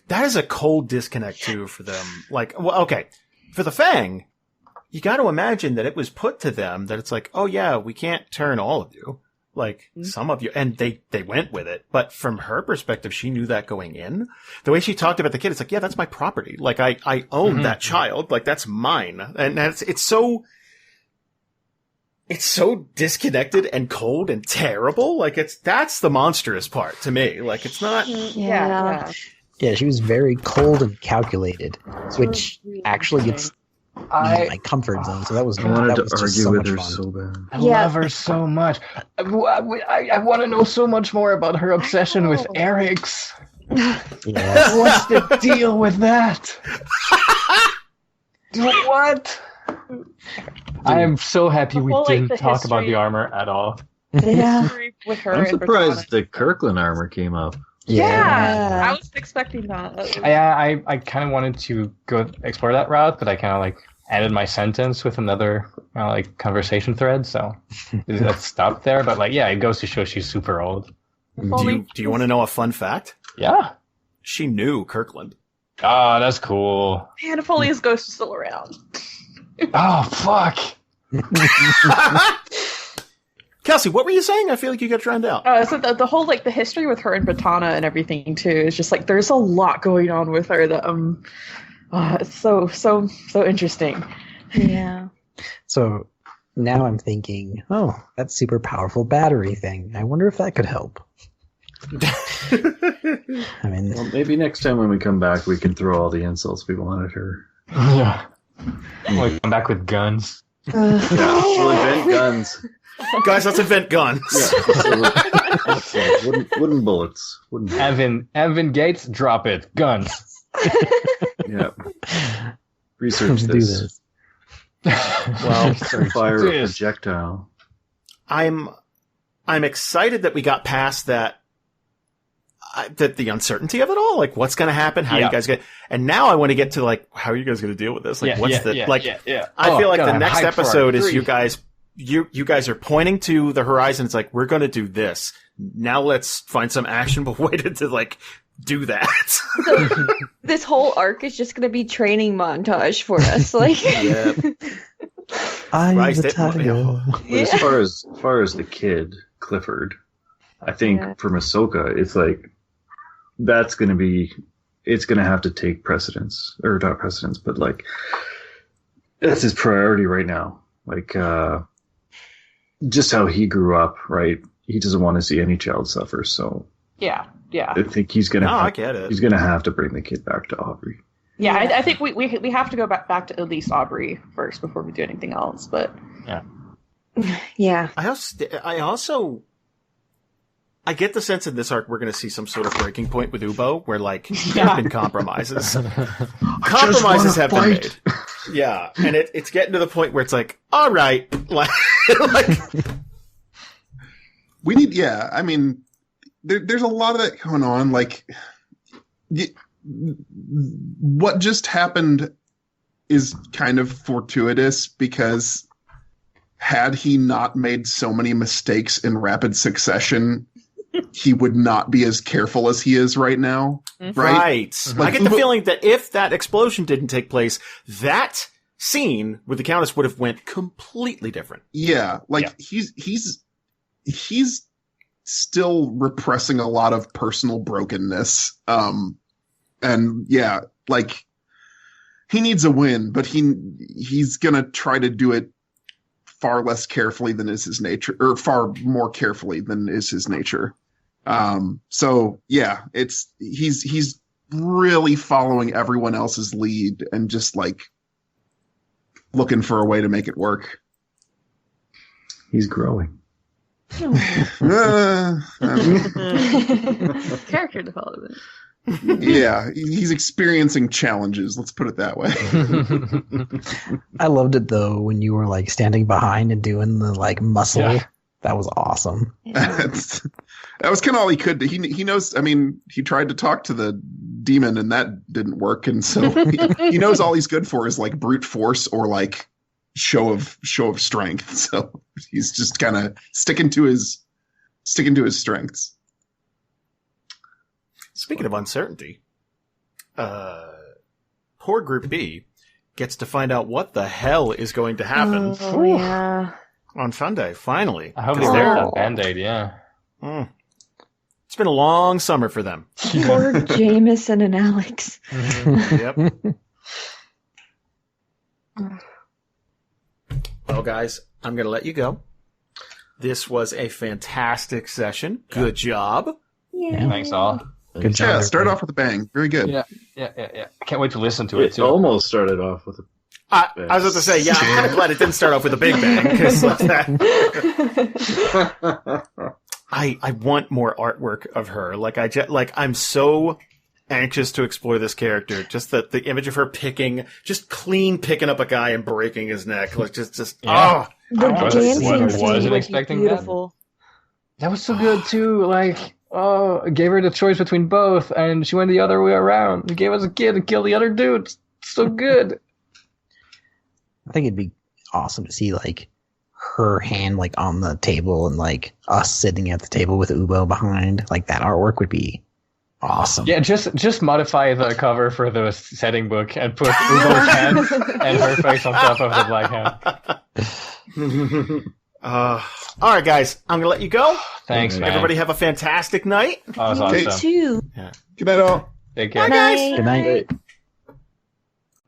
that is a cold disconnect too for them. Like, well, okay, for the Fang, you got to imagine that it was put to them that it's like, oh yeah, we can't turn all of you, like some of you, and they went with it. But from her perspective, she knew that going in. The way she talked about the kid, it's like, yeah, that's my property. Like I own that child. Like that's mine, and it's so disconnected and cold and terrible. Like that's the monstrous part to me. Like it's not. Yeah. Yeah, she was very cold and calculated, which actually gets me in my comfort zone. So that was I wanted that was to just argue so with much her fun. so bad. I Yeah. love her so much. I want to know so much more about her obsession with Eric's. Yes. What's the deal with that? What? I am so happy we The whole, like, didn't the talk about history- the armor at all. Yeah. With her I'm and surprised Bertana. the Kirkland armor came up. Yeah, I was expecting that. That was- I kind of wanted to go explore that route, but I kind of like added my sentence with another like conversation thread, so that stopped there. But like, yeah, it goes to show she's super old. Do you want to know a fun fact? Yeah. She knew Kirkland. Oh, that's cool. Man, if only his ghost is still around. Oh, fuck. Kelsey, what were you saying? I feel like you got drowned out. So the whole like the history with her and Batana and everything too is just like there's a lot going on with her that it's so interesting. Yeah. So now I'm thinking, oh, that super powerful battery thing. I wonder if that could help. I mean, Well, maybe next time when we come back, we can throw all the insults we want at her. Yeah. Like, come back with guns. Yeah, we'll invent guns. Guys, let's invent guns. Yeah, wooden bullets. Evan Gates, drop it. Guns. Yeah. Research do this. Well, Fire a this. projectile. I'm excited that we got past that. That the uncertainty of it all, like what's going to happen, how Yeah. you guys get, and now I want to get to like how are you guys going to deal with this? Like, I feel like God, the I'm next hyped for episode is three. you guys are pointing to the horizon. It's like we're going to do this. Now let's find some actionable way to like do that. This whole arc is just going to be training montage for us. Like, Yeah. I'm Christ, the tiger. But as far as the kid Clifford, I think Yeah. for Ahsoka, it's like it's going to have to take precedence, or not precedence, but like that's his priority right now. Like just how he grew up, right? He doesn't want to see any child suffer, so Yeah. I think he's gonna. No, I get it. He's gonna have to bring the kid back to Aubrey. Yeah, I think we have to go back to at least Aubrey first before we do anything else. But yeah. I get the sense in this arc we're going to see some sort of breaking point with Ubo, where like there have been compromises. Compromises have been made. Yeah, and it's getting to the point where it's like, all right, like We need, yeah. I mean, there's a lot of that going on. Like, what just happened is kind of fortuitous because had he not made so many mistakes in rapid succession, he would not be as careful as he is right now. Right? I get the feeling that if that explosion didn't take place, that scene with the Countess would have went completely different. Yeah, like he's still repressing a lot of personal brokenness. And yeah, like he needs a win, but he's gonna try to do it far less carefully than is his nature, or far more carefully than is his nature. So yeah, he's really following everyone else's lead and just like looking for a way to make it work. He's growing. character development. Yeah, he's experiencing challenges. Let's put it that way. I loved it though when you were like standing behind and doing the like muscle. Yeah. That was awesome. That was kind of all he could do. He knows. I mean, he tried to talk to the demon, and that didn't work. And so he knows all he's good for is like brute force or like show of strength. So he's just kind of sticking to his strengths. Speaking of uncertainty, poor Group B gets to find out what the hell is going to happen Oh, yeah. on Sunday, finally. I hope 'Cause they they're- have that Band-Aid, yeah. It's been a long summer for them. Poor Jameson and Alex. Yep. Well, guys, I'm going to let you go. This was a fantastic session. Good job. Yeah. Thanks all. Good job. Yeah, start everybody. off with a bang. Very good. Yeah. I can't wait to listen to it, It too. almost started off with a I was about to say, yeah, I'm kind of glad it didn't start off with a big bang. 'Cause like that, I want more artwork of her. Like I'm so anxious to explore this character. Just the image of her picking up a guy and breaking his neck. Like just Yeah. The I wasn't- dancing wasn't scene would be expecting that. beautiful. That was so good, too. Like, gave her the choice between both, and she went the other way around. He gave us a kid and killed the other dude. So good. I think it'd be awesome to see like her hand like on the table and like us sitting at the table with Ubo behind. Like that artwork would be awesome. Yeah, just modify the cover for the setting book and put Ugo's hand and her face on top of the black hand. all right, guys, I'm gonna let you go. Thanks, man. Everybody have a fantastic night. Oh, that's Okay. awesome. Two. Good night, all. Take care. Night. Good night.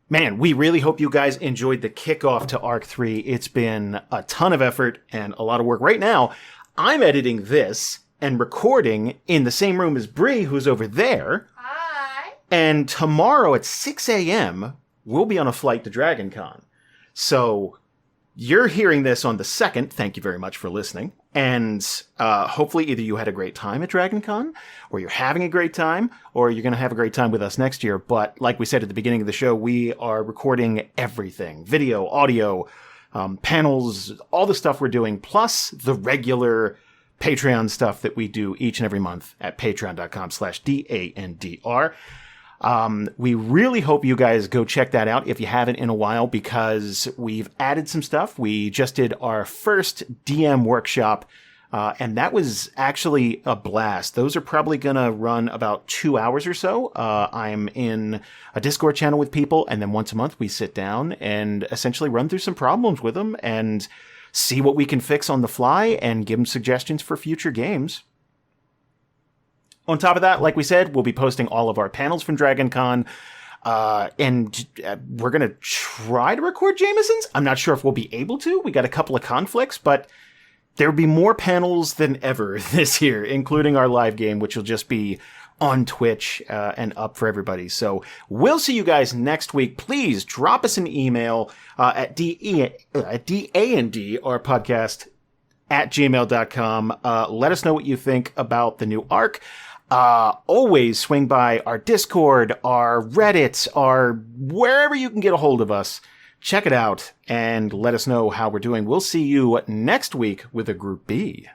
Man, we really hope you guys enjoyed the kickoff to Arc 3. It's been a ton of effort and a lot of work. Right now, I'm editing this and recording in the same room as Bree, who's over there. Hi. And tomorrow at 6 a.m., we'll be on a flight to Dragon Con. So you're hearing this on the 2nd. Thank you very much for listening. And hopefully either you had a great time at Dragon Con, or you're having a great time, or you're going to have a great time with us next year. But like we said at the beginning of the show, we are recording everything. Video, audio, panels, all the stuff we're doing, plus the regular Patreon stuff that we do each and every month at patreon.com/DANDR. We really hope you guys go check that out if you haven't in a while, because we've added some stuff. We just did our first DM workshop, and that was actually a blast. Those are probably going to run about 2 hours or so. I'm in a Discord channel with people, and then once a month we sit down and essentially run through some problems with them and see what we can fix on the fly and give them suggestions for future games. On top of that, like we said, we'll be posting all of our panels from Dragon Con, and we're going to try to record Jameson's. I'm not sure if we'll be able to. We got a couple of conflicts, but there will be more panels than ever this year, including our live game, which will just be on Twitch and up for everybody. So we'll see you guys next week. Please drop us an email at DAND, our podcast, at gmail.com. Let us know what you think about the new arc. Always swing by our Discord, our Reddit, our wherever you can get a hold of us. Check it out and let us know how we're doing. We'll see you next week with a Group B.